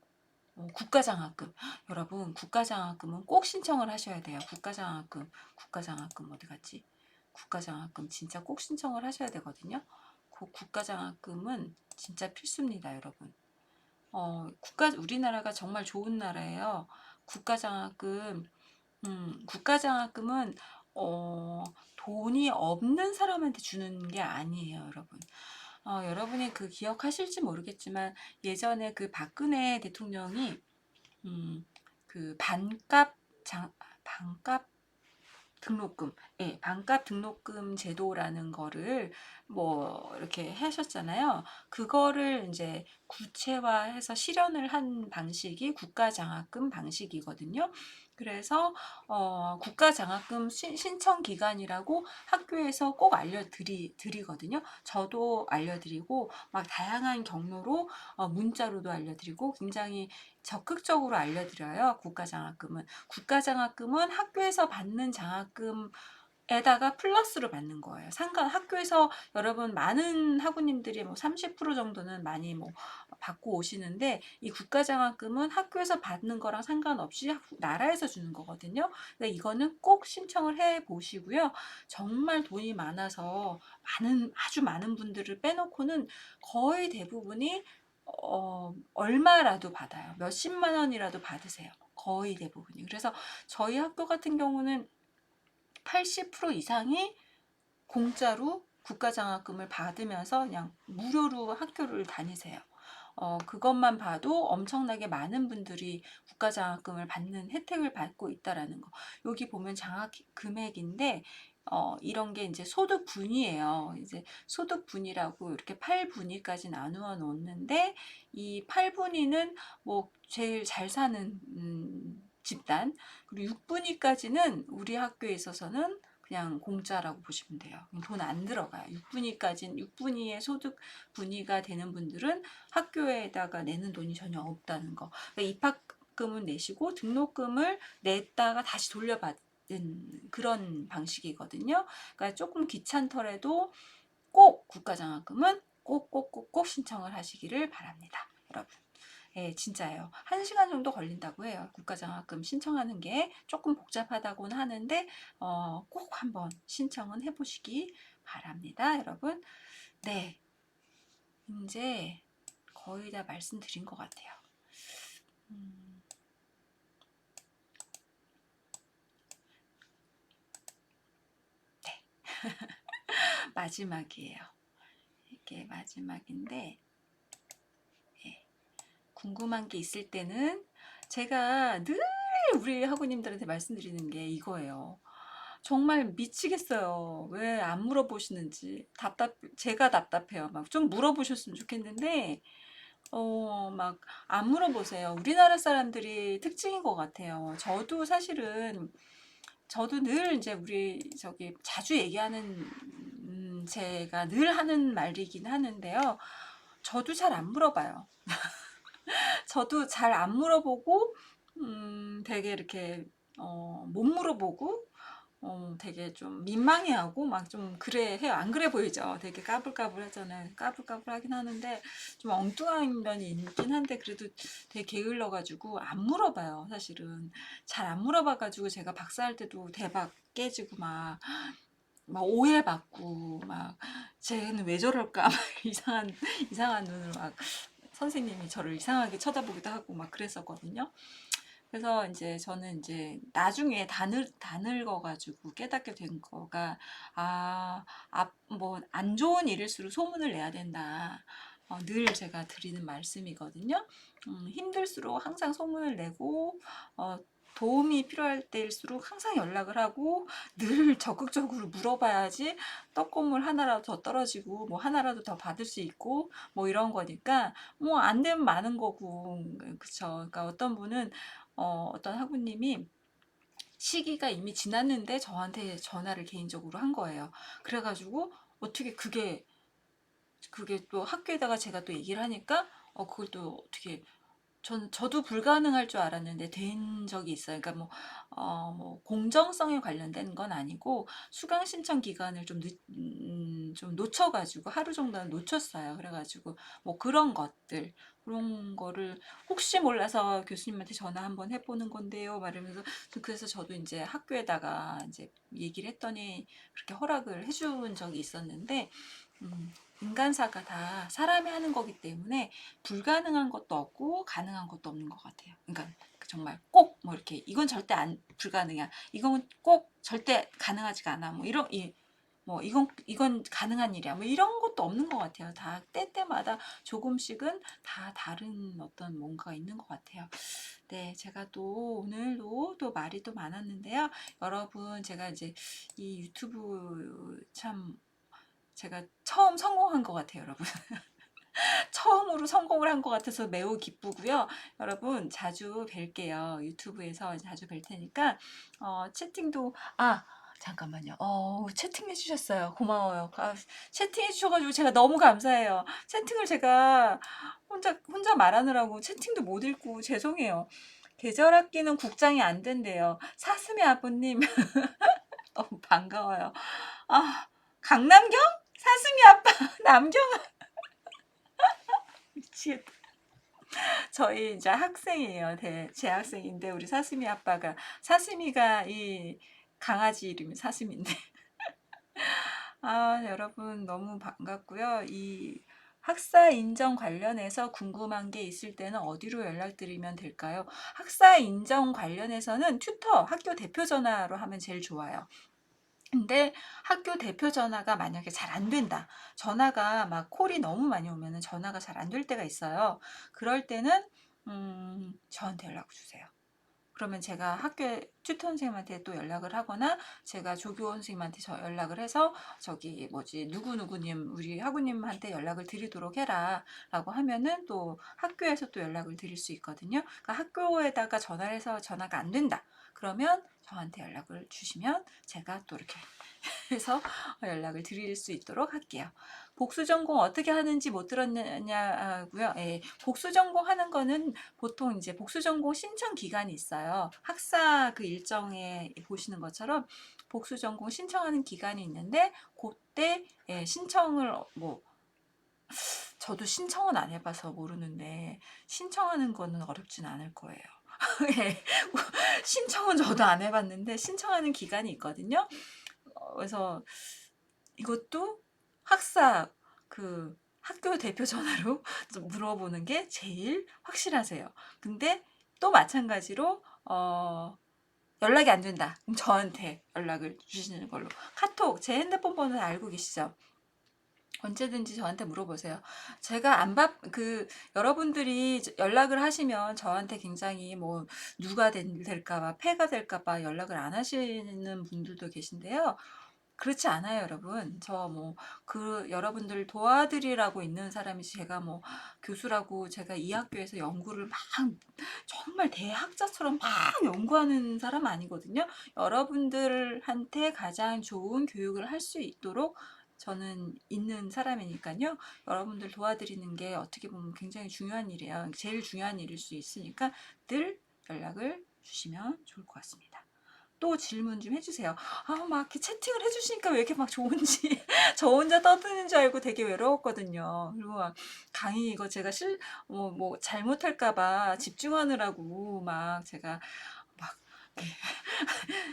국가장학금. 여러분 국가장학금은 꼭 신청을 하셔야 돼요. 국가장학금 어디 갔지? 국가장학금 진짜 꼭 신청을 하셔야 되거든요. 국가장학금은 진짜 필수입니다, 여러분. 우리나라가 정말 좋은 나라예요. 국가장학금, 국가장학금은 돈이 없는 사람한테 주는 게 아니에요, 여러분. 여러분이 그 기억하실지 모르겠지만 예전에 그 박근혜 대통령이 그 반값 등록금, 예, 반값 등록금 제도라는 거를 뭐 이렇게 하셨잖아요. 그거를 이제 구체화해서 실현을 한 방식이 국가장학금 방식이거든요. 그래서 국가장학금 신청 기간이라고 학교에서 꼭 드리거든요. 저도 알려드리고 막 다양한 경로로 문자로도 알려드리고 굉장히 적극적으로 알려드려요. 국가장학금은 학교에서 받는 장학금에다가 플러스로 받는 거예요. 학교에서 여러분 많은 학우님들이 뭐 30% 정도는 많이 뭐 받고 오시는데 이 국가장학금은 학교에서 받는 거랑 상관없이 나라에서 주는 거거든요. 그러니까 이거는 꼭 신청을 해 보시고요. 정말 돈이 많아서 아주 많은 분들을 빼놓고는 거의 대부분이 얼마라도 받아요. 몇십만 원이라도 받으세요. 거의 대부분이. 그래서 저희 학교 같은 경우는 80% 이상이 공짜로 국가장학금을 받으면서 그냥 무료로 학교를 다니세요. 그것만 봐도 엄청나게 많은 분들이 국가장학금을 받는 혜택을 받고 있다라는 거. 여기 보면 장학 금액인데 이런 게 이제 소득분위예요. 이제 소득분위라고 이렇게 8분위까지 나누어 놓는데 이 8분위는 뭐 제일 잘 사는 집단, 그리고 6분위까지는 우리 학교에 있어서는 그냥 공짜라고 보시면 돼요. 돈 안 들어가요. 6분위의 소득 분위가 되는 분들은 학교에다가 내는 돈이 전혀 없다는 거. 그러니까 입학금은 내시고 등록금을 냈다가 다시 돌려받는 그런 방식이거든요. 그러니까 조금 귀찮더라도 꼭 국가장학금은 꼭 신청을 하시기를 바랍니다, 여러분. 예, 진짜예요. 1시간 정도 걸린다고 해요. 국가장학금 신청하는 게 조금 복잡하다고는 하는데 꼭 한번 신청은 해보시기 바랍니다, 여러분. 네, 이제 거의 다 말씀드린 것 같아요. 네, 마지막이에요. 이게 마지막인데 궁금한 게 있을 때는 제가 늘 우리 학우님들한테 말씀드리는 게 이거예요. 정말 미치겠어요. 왜 안 물어보시는지. 제가 답답해요. 막 좀 물어보셨으면 좋겠는데, 막 안 물어보세요. 우리나라 사람들이 특징인 것 같아요. 저도 늘 이제 자주 얘기하는, 제가 늘 하는 말이긴 하는데요. 저도 잘 안 물어봐요. 저도 잘 안 물어보고 되게 이렇게 못 물어보고 되게 좀 민망해하고 막 좀 그래 해요. 안 그래 보이죠? 되게 까불까불하잖아요. 까불까불하긴 하는데 좀 엉뚱한 면이 있긴 한데 그래도 되게 게을러가지고 안 물어봐요. 사실은 잘 안 물어봐가지고 제가 박사할 때도 대박 깨지고 막 오해받고 막 쟤는 왜 저럴까 막 이상한 눈으로 막 선생님이 저를 이상하게 쳐다보기도 하고 막 그랬었거든요. 그래서 이제 저는 이제 나중에 다 늙어가지고 깨닫게 된 거가, 뭐 안 좋은 일일수록 소문을 내야 된다. 늘 제가 드리는 말씀이거든요. 힘들수록 항상 소문을 내고, 도움이 필요할 때일수록 항상 연락을 하고, 늘 적극적으로 물어봐야지 떡고물 하나라도 더 떨어지고, 뭐 하나라도 더 받을 수 있고, 뭐 이런 거니까, 뭐 안 되면 많은 거고, 그쵸. 그러니까 어떤 분은, 어떤 학우님이 시기가 이미 지났는데 저한테 전화를 개인적으로 한 거예요. 그래가지고 어떻게 그게 또 학교에다가 제가 또 얘기를 하니까 그걸 또 어떻게 저도 불가능할 줄 알았는데 된 적이 있어요. 그러니까 뭐 공정성에 관련된 건 아니고 수강 신청 기간을 좀 놓쳐가지고 하루 정도는 놓쳤어요. 그래가지고 뭐 그런 거를 혹시 몰라서 교수님한테 전화 한번 해보는 건데요. 말하면서 그래서 저도 이제 학교에다가 이제 얘기를 했더니 그렇게 허락을 해준 적이 있었는데 인간사가 다 사람이 하는 거기 때문에 불가능한 것도 없고 가능한 것도 없는 것 같아요. 그러니까 정말 꼭 뭐 이렇게 이건 절대 안 불가능이야. 이건 꼭 절대 가능하지가 않아. 뭐 뭐 이건 가능한 일이야. 뭐 이런 것도 없는 것 같아요. 다 때때마다 조금씩은 다 다른 어떤 뭔가가 있는 것 같아요. 네, 제가 또 오늘도 또 말이 또 많았는데요. 여러분, 제가 이제 이 유튜브 참 제가 처음 성공한 것 같아요, 여러분. 처음으로 성공을 한 것 같아서 매우 기쁘고요. 여러분 자주 뵐게요. 유튜브에서 자주 뵐 테니까 채팅도 잠깐만요. 채팅해 주셨어요. 고마워요. 채팅해 주셔가지고 제가 너무 감사해요. 채팅을 제가 혼자 말하느라고 채팅도 못 읽고 죄송해요. 계절 학기는 국장이 안 된대요. 사슴이 아버님 너무 반가워요. 강남경? 사슴이 아빠 남경 미치겠다. 저희 이제 학생이에요. 재학생인데 우리 사슴이 아빠가 사슴이가 이 강아지 이름이 사슴인데 여러분 너무 반갑고요. 이 학사 인정 관련해서 궁금한 게 있을 때는 어디로 연락드리면 될까요? 학사 인정 관련해서는 튜터 학교 대표 전화로 하면 제일 좋아요. 근데 학교 대표 전화가 만약에 잘 안 된다. 전화가 막 콜이 너무 많이 오면 전화가 잘 안 될 때가 있어요. 그럴 때는 저한테 연락 주세요. 그러면 제가 학교 튜터 선생님한테 또 연락을 하거나 제가 조교 선생님한테 연락을 해서 저기 뭐지 누구누구님 우리 학우님한테 연락을 드리도록 해라 라고 하면은 또 학교에서 또 연락을 드릴 수 있거든요. 그러니까 학교에다가 전화를 해서 전화가 안 된다. 그러면 저한테 연락을 주시면 제가 또 이렇게 해서 연락을 드릴 수 있도록 할게요. 복수 전공 어떻게 하는지 못 들었냐고요? 예, 복수 전공 하는 거는 보통 이제 복수 전공 신청 기간이 있어요. 학사 그 일정에 보시는 것처럼 복수 전공 신청하는 기간이 있는데 그때 신청을 저도 신청은 안 해봐서 모르는데 신청하는 거는 어렵진 않을 거예요. 예, 신청은 저도 안 해봤는데 신청하는 기간이 있거든요. 그래서 이것도 학사 그 학교 대표 전화로 좀 물어보는 게 제일 확실하세요. 근데 또 마찬가지로 연락이 안 된다. 그럼 저한테 연락을 주시는 걸로. 카톡 제 핸드폰 번호 알고 계시죠? 언제든지 저한테 물어보세요. 제가 여러분들이 연락을 하시면 저한테 굉장히 뭐 누가 될까봐, 폐가 될까봐 연락을 안 하시는 분들도 계신데요. 그렇지 않아요, 여러분. 여러분들 도와드리라고 있는 사람이지, 제가 뭐, 교수라고 제가 이 학교에서 연구를 정말 대학자처럼 막 연구하는 사람 아니거든요. 여러분들한테 가장 좋은 교육을 할 수 있도록 저는 있는 사람이니까요. 여러분들 도와드리는 게 어떻게 보면 굉장히 중요한 일이에요. 제일 중요한 일일 수 있으니까 늘 연락을 주시면 좋을 것 같습니다. 또 질문 좀 해주세요. 막 이렇게 채팅을 해주시니까 왜 이렇게 막 좋은지. 저 혼자 떠드는 줄 알고 되게 외로웠거든요. 그리고 막 강의 이거 제가 뭐 잘못할까봐 집중하느라고 막 제가 막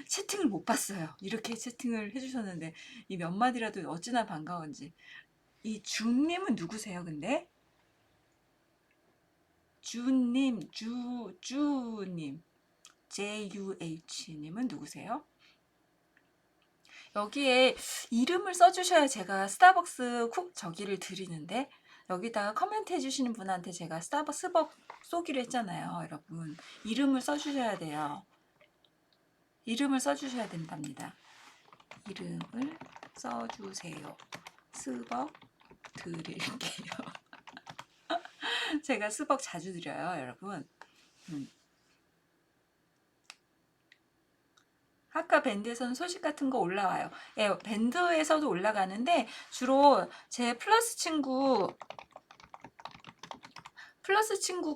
채팅을 못 봤어요. 이렇게 채팅을 해주셨는데 이 몇 마디라도 어찌나 반가운지. 이 중님은 누구세요, 근데? 주님, 주님, JUH님은 누구세요? 여기에 이름을 써주셔야 제가 스타벅스 쿡 저기를 드리는데, 여기다가 커멘트 해주시는 분한테 제가 스타벅스 쏘기로 했잖아요. 여러분, 이름을 써주셔야 돼요. 이름을 써주셔야 된답니다. 이름을 써주세요. 스벅 드릴게요. 제가 스벅 자주 드려요, 여러분. 아까 밴드에서는 소식 같은 거 올라와요. 예, 밴드에서도 올라가는데 주로 제 플러스 친구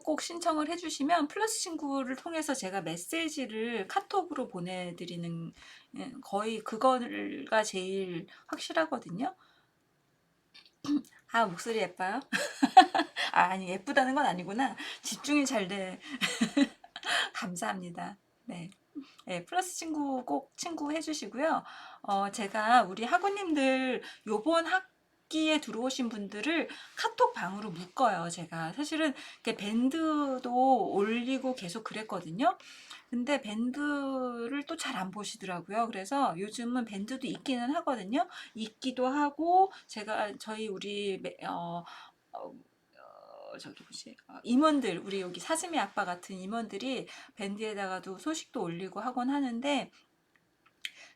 꼭 신청을 해주시면 플러스 친구를 통해서 제가 메시지를 카톡으로 보내드리는, 거의 그거가 제일 확실하거든요. 아, 목소리 예뻐요? 아니, 예쁘다는 건 아니구나. 집중이 잘 돼. 감사합니다. 네. 네, 플러스 친구 꼭 친구 해주시고요. 제가 우리 학우님들 요번 학기에 들어오신 분들을 카톡 방으로 묶어요. 제가 사실은 밴드도 올리고 계속 그랬거든요. 근데 밴드를 또 잘 안 보시더라고요. 그래서 요즘은 밴드도 있기는 하거든요. 있기도 하고 제가 저희 우리 저기 뭐지, 임원들, 우리 여기 사슴이 아빠 같은 임원들이 밴드에다가도 소식도 올리고 하곤 하는데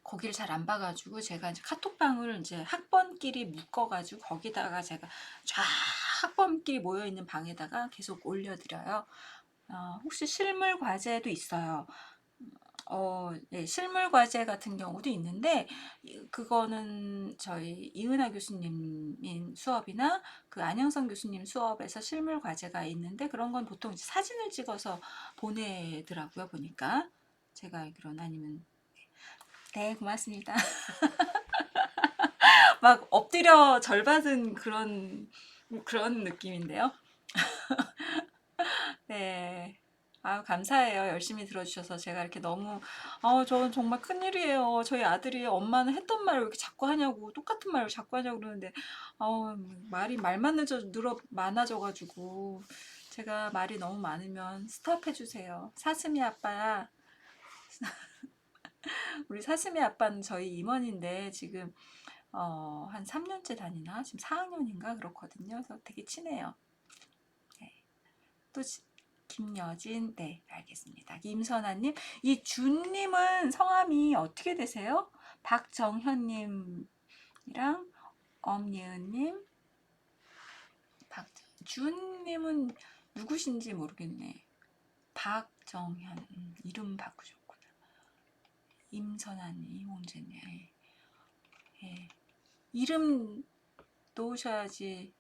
거기를 잘 안 봐가지고 제가 이제 카톡방을 이제 학번끼리 묶어가지고 거기다가 제가 쫙 학번끼리 모여있는 방에다가 계속 올려드려요. 혹시 실물 과제도 있어요. 네, 실물 과제 같은 경우도 있는데 그거는 저희 이은하 교수님 수업이나 그 안영선 교수님 수업에서 실물 과제가 있는데 그런 건 보통 이제 사진을 찍어서 보내더라고요. 보니까 제가 알기로는. 아니면 네, 고맙습니다. 막 엎드려 절 받은 그런 느낌인데요. 네. 아유, 감사해요. 열심히 들어주셔서 제가 이렇게 너무, 저는 정말 큰일이에요. 저희 아들이 엄마는 했던 말을 왜 이렇게 자꾸 하냐고, 똑같은 말을 자꾸 하냐고 그러는데, 말만 많아져가지고, 제가 말이 너무 많으면 스톱해주세요. 사슴이 아빠야. 우리 사슴이 아빠는 저희 임원인데, 지금, 한 3년째 다니나? 지금 4학년인가? 그렇거든요. 그래서 되게 친해요. 네. 또, 김여진, 네, 알겠습니다. 임선아님, 이 준님은 성함이 어떻게 되세요? 박정현님이랑 엄예은님, 준님은 누구신지 모르겠네. 박정현, 이름 바꾸셨구나. 임선아님, 이몽재님, 예, 이름 놓으셔야지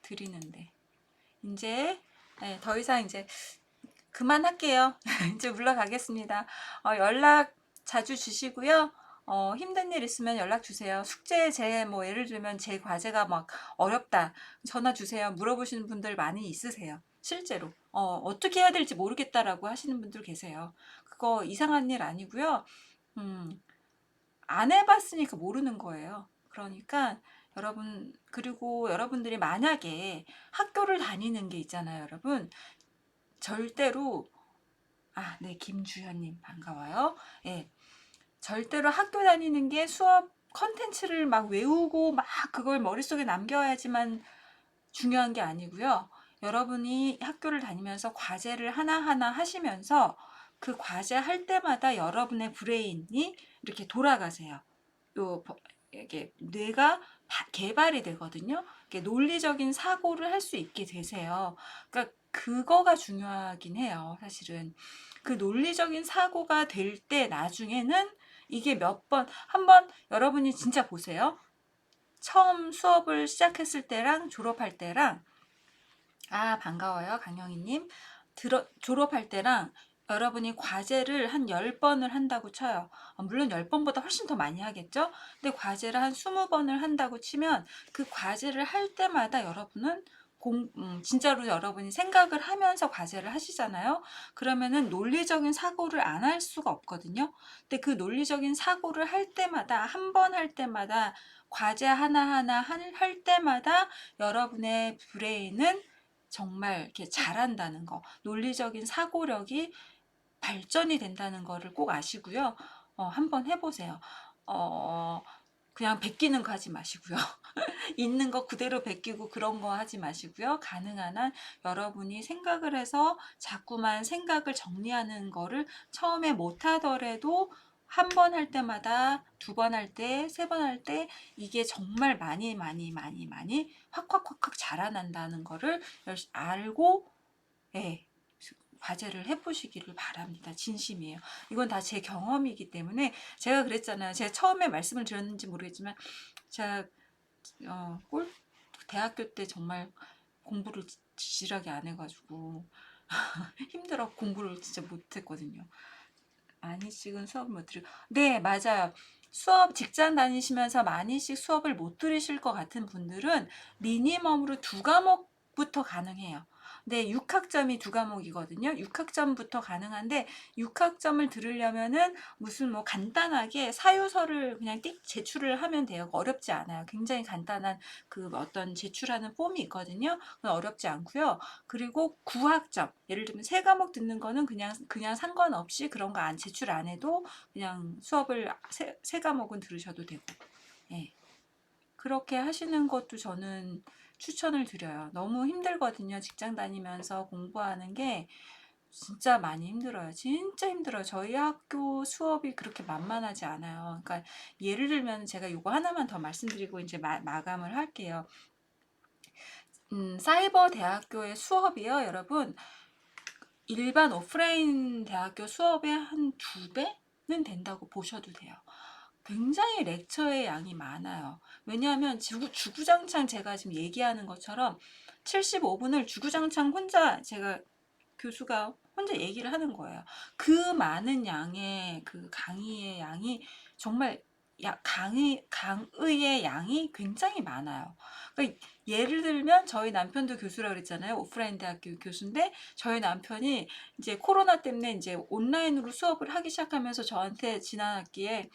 드리는데. 이제, 네, 더 이상 이제 그만할게요. 이제 물러가겠습니다. 연락 자주 주시고요. 힘든 일 있으면 연락 주세요. 숙제 뭐 예를 들면 제 과제가 막 어렵다. 전화 주세요. 물어보시는 분들 많이 있으세요. 실제로. 어떻게 해야 될지 모르겠다라고 하시는 분들 계세요. 그거 이상한 일 아니고요. 안 해봤으니까 모르는 거예요. 그러니까 여러분, 그리고 여러분들이 만약에 학교를 다니는 게 있잖아요, 여러분. 절대로, 네, 김주현님 반가워요. 예, 절대로 학교 다니는 게 수업 컨텐츠를 막 외우고 막 그걸 머릿속에 남겨야지만 중요한 게 아니고요. 여러분이 학교를 다니면서 과제를 하나하나 하시면서 그 과제 할 때마다 여러분의 브레인이 이렇게 돌아가세요. 이게 뇌가 개발이 되거든요. 논리적인 사고를 할 수 있게 되세요. 그러니까 그거가 중요하긴 해요. 사실은 그 논리적인 사고가 될 때 나중에는 이게 한번 여러분이 진짜 보세요. 처음 수업을 시작했을 때랑 졸업할 때랑, 반가워요, 강영희님. 졸업할 때랑 여러분이 과제를 한 10번을 한다고 쳐요. 물론 10번보다 훨씬 더 많이 하겠죠? 근데 과제를 한 20번을 한다고 치면 그 과제를 할 때마다 여러분은 진짜로 여러분이 생각을 하면서 과제를 하시잖아요. 그러면은 논리적인 사고를 안 할 수가 없거든요. 근데 그 논리적인 사고를 할 때마다, 한 번 할 때마다, 과제 하나하나 할 때마다 여러분의 브레인은 정말 이렇게 잘한다는 거, 논리적인 사고력이 발전이 된다는 거를 꼭 아시고요. 한번 해보세요. 그냥 베끼는 거 하지 마시고요. 있는 거 그대로 베끼고 그런 거 하지 마시고요. 가능한 한 여러분이 생각을 해서 자꾸만 생각을 정리하는 거를 처음에 못 하더라도 한 번 할 때마다, 두 번 할 때, 세 번 할 때 이게 정말 많이 확 자라난다는 거를 알고, 예, 과제를 해보시기를 바랍니다. 진심이에요. 이건 다 제 경험이기 때문에. 제가 그랬잖아요. 제가 처음에 말씀을 드렸는지 모르겠지만 제가 대학교 때 정말 공부를 지질하게 안 해가지고 힘들어 공부를 진짜 못했거든요. 많이씩은 수업을 못 들으. 네, 맞아요. 수업 직장 다니시면서 많이씩 수업을 못 들으실 것 같은 분들은 미니멈으로 2과목부터 가능해요. 네, 6학점이 2과목이거든요. 6학점부터 가능한데 6학점을 들으려면은 무슨 뭐 간단하게 사유서를 그냥 띡 제출을 하면 돼요. 어렵지 않아요. 굉장히 간단한 그 어떤 제출하는 폼이 있거든요. 어렵지 않고요. 그리고 9학점, 예를 들면 3과목 듣는 거는 그냥 상관없이 그런 거 안 제출 안 해도 그냥 수업을 세 과목은 들으셔도 되고, 예. 그렇게 하시는 것도 저는 추천을 드려요. 너무 힘들거든요. 직장 다니면서 공부하는 게 진짜 많이 힘들어요. 진짜 힘들어요. 저희 학교 수업이 그렇게 만만하지 않아요. 그러니까 예를 들면 제가 요거 하나만 더 말씀드리고 이제 마감을 할게요. 사이버 대학교의 수업이요, 여러분. 일반 오프라인 대학교 수업의 한 2배는 된다고 보셔도 돼요. 굉장히 렉처의 양이 많아요. 왜냐하면 주구장창 제가 지금 얘기하는 것처럼 75분을 주구장창 혼자 교수가 혼자 얘기를 하는 거예요. 그 많은 양의 그 강의의 양이 정말 강의의 양이 굉장히 많아요. 그러니까 예를 들면 저희 남편도 교수라고 그랬잖아요. 오프라인 대학교 교수인데 저희 남편이 이제 코로나 때문에 이제 온라인으로 수업을 하기 시작하면서 지난 학기에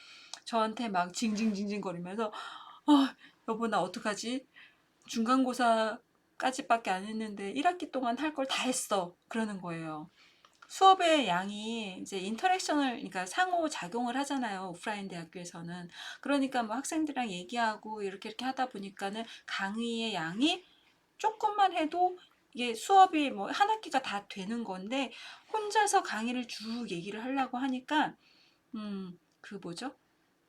저한테 막 징징징징거리면서 여보 나 어떡하지? 중간고사까지밖에 안 했는데 1학기 동안 할 걸 다 했어. 그러는 거예요. 수업의 양이 이제 그러니까 상호작용을 하잖아요. 오프라인 대학교에서는. 그러니까 뭐 학생들이랑 얘기하고 이렇게 하다 보니까는 강의의 양이 조금만 해도 이게 수업이 뭐 한 학기가 다 되는 건데 혼자서 강의를 쭉 얘기를 하려고 하니까 그 뭐죠?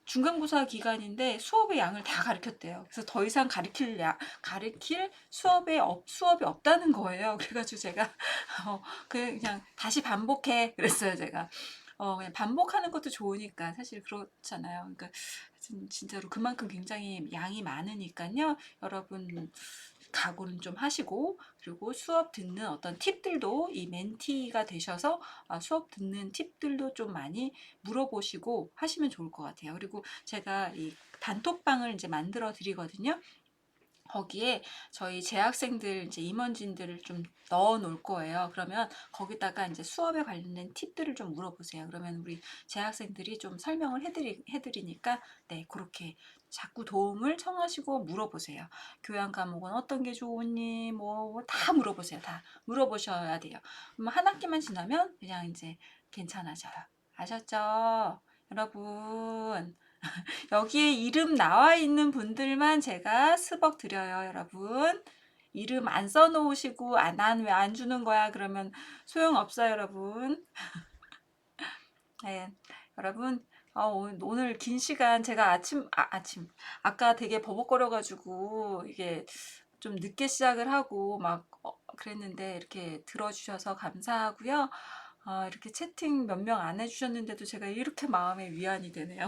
중간고사 기간인데 수업의 양을 다 가르쳤대요. 그래서 더 이상 가르칠 수업이 없다는 거예요. 그래가지고 제가 그냥 다시 반복해 그랬어요. 제가 그냥 반복하는 것도 좋으니까 사실 그렇잖아요. 그러니까 진짜로 그만큼 굉장히 양이 많으니까요. 여러분 각오는 좀 하시고, 그리고 수업 듣는 어떤 팁들도 이 멘티가 되셔서 수업 듣는 팁들도 좀 많이 물어보시고 하시면 좋을 것 같아요. 그리고 제가 이 단톡방을 이제 만들어 드리거든요. 거기에 저희 재학생들 이제 임원진들을 좀 넣어 놓을 거예요. 그러면 거기다가 이제 수업에 관련된 팁들을 좀 물어보세요. 그러면 우리 재학생들이 좀 설명을 해드리니까 네, 그렇게 자꾸 도움을 청하시고 물어보세요. 교양 과목은 어떤 게 좋으니 뭐 다 물어보세요. 다 물어보셔야 돼요. 그럼 한 학기만 지나면 그냥 이제 괜찮아져요. 아셨죠? 여러분. 여기에 이름 나와 있는 분들만 제가 스벅 드려요, 여러분. 이름 안 써놓으시고, 난 왜 안 주는 거야? 그러면 소용없어요, 여러분. 네, 여러분. 오늘 긴 시간 제가 아까 되게 버벅거려가지고 이게 좀 늦게 시작을 하고 막 그랬는데 이렇게 들어주셔서 감사하고요. 이렇게 채팅 몇 명 안 해주셨는데도 제가 이렇게 마음의 위안이 되네요.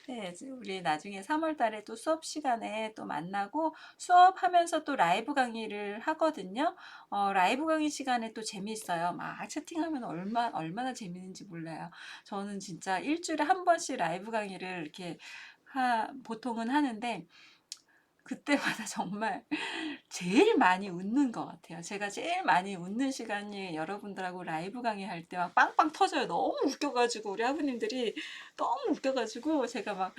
네, 우리 나중에 3월 달에 또 수업 시간에 또 만나고 수업하면서 또 라이브 강의를 하거든요. 라이브 강의 시간에 또 재미있어요. 막 채팅하면 얼마나 재밌는지 몰라요. 저는 진짜 일주일에 한 번씩 라이브 강의를 이렇게 보통은 하는데 그때마다 정말 제일 많이 웃는 것 같아요. 제가 제일 많이 웃는 시간이 여러분들하고 라이브 강의할 때 막 빵빵 터져요. 너무 웃겨가지고 우리 학우님들이 너무 웃겨가지고 제가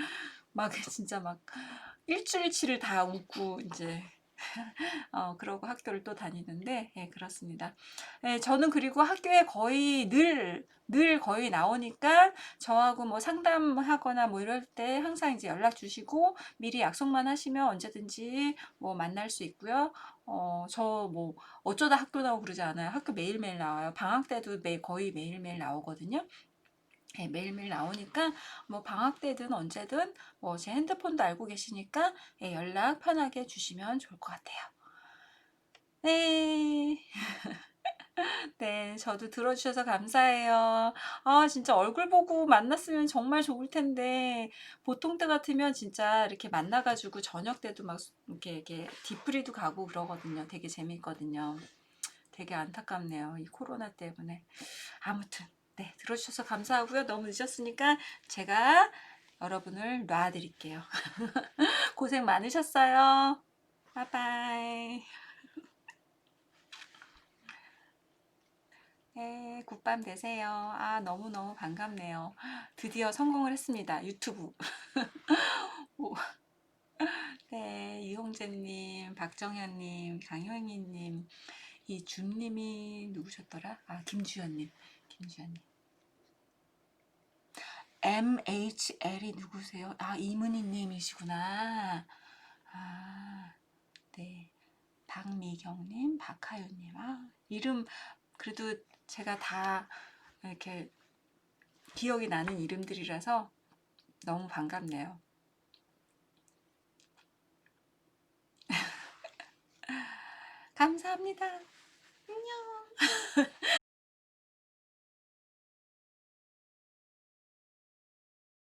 막 진짜 막 일주일치를 다 웃고 이제 그러고 학교를 또 다니는데, 예, 그렇습니다. 예, 저는 그리고 학교에 거의 늘 거의 나오니까 저하고 뭐 상담하거나 뭐 이럴 때 항상 이제 연락 주시고 미리 약속만 하시면 언제든지 뭐 만날 수 있고요. 저 뭐 어쩌다 학교 나오고 그러지 않아요. 학교 매일매일 나와요. 방학 때도 거의 매일매일 나오거든요. 예, 매일매일 나오니까 뭐 방학 때든 언제든 뭐 제 핸드폰도 알고 계시니까, 예, 연락 편하게 주시면 좋을 것 같아요. 네. 네, 저도 들어주셔서 감사해요. 진짜 얼굴 보고 만났으면 정말 좋을 텐데, 보통 때 같으면 진짜 이렇게 만나가지고 저녁 때도 막 이렇게 디프리도 가고 그러거든요. 되게 재밌거든요. 되게 안타깝네요. 이 코로나 때문에. 아무튼, 네, 들어주셔서 감사하고요. 너무 늦었으니까 제가 여러분을 놔드릴게요. 고생 많으셨어요. 바이바이. 네, 굿밤 되세요. 너무너무 반갑네요. 드디어 성공을 했습니다. 유튜브. 오, 네, 이홍재님, 박정현님, 강효인님, 이준님이 누구셨더라? 김주현님, 김주현님. MHL이 누구세요? 이문희님이시구나. 아, 네. 박미경님, 박하윤님. 이름, 그래도 제가 다 이렇게 기억이 나는 이름들이라서 너무 반갑네요. 감사합니다. 안녕.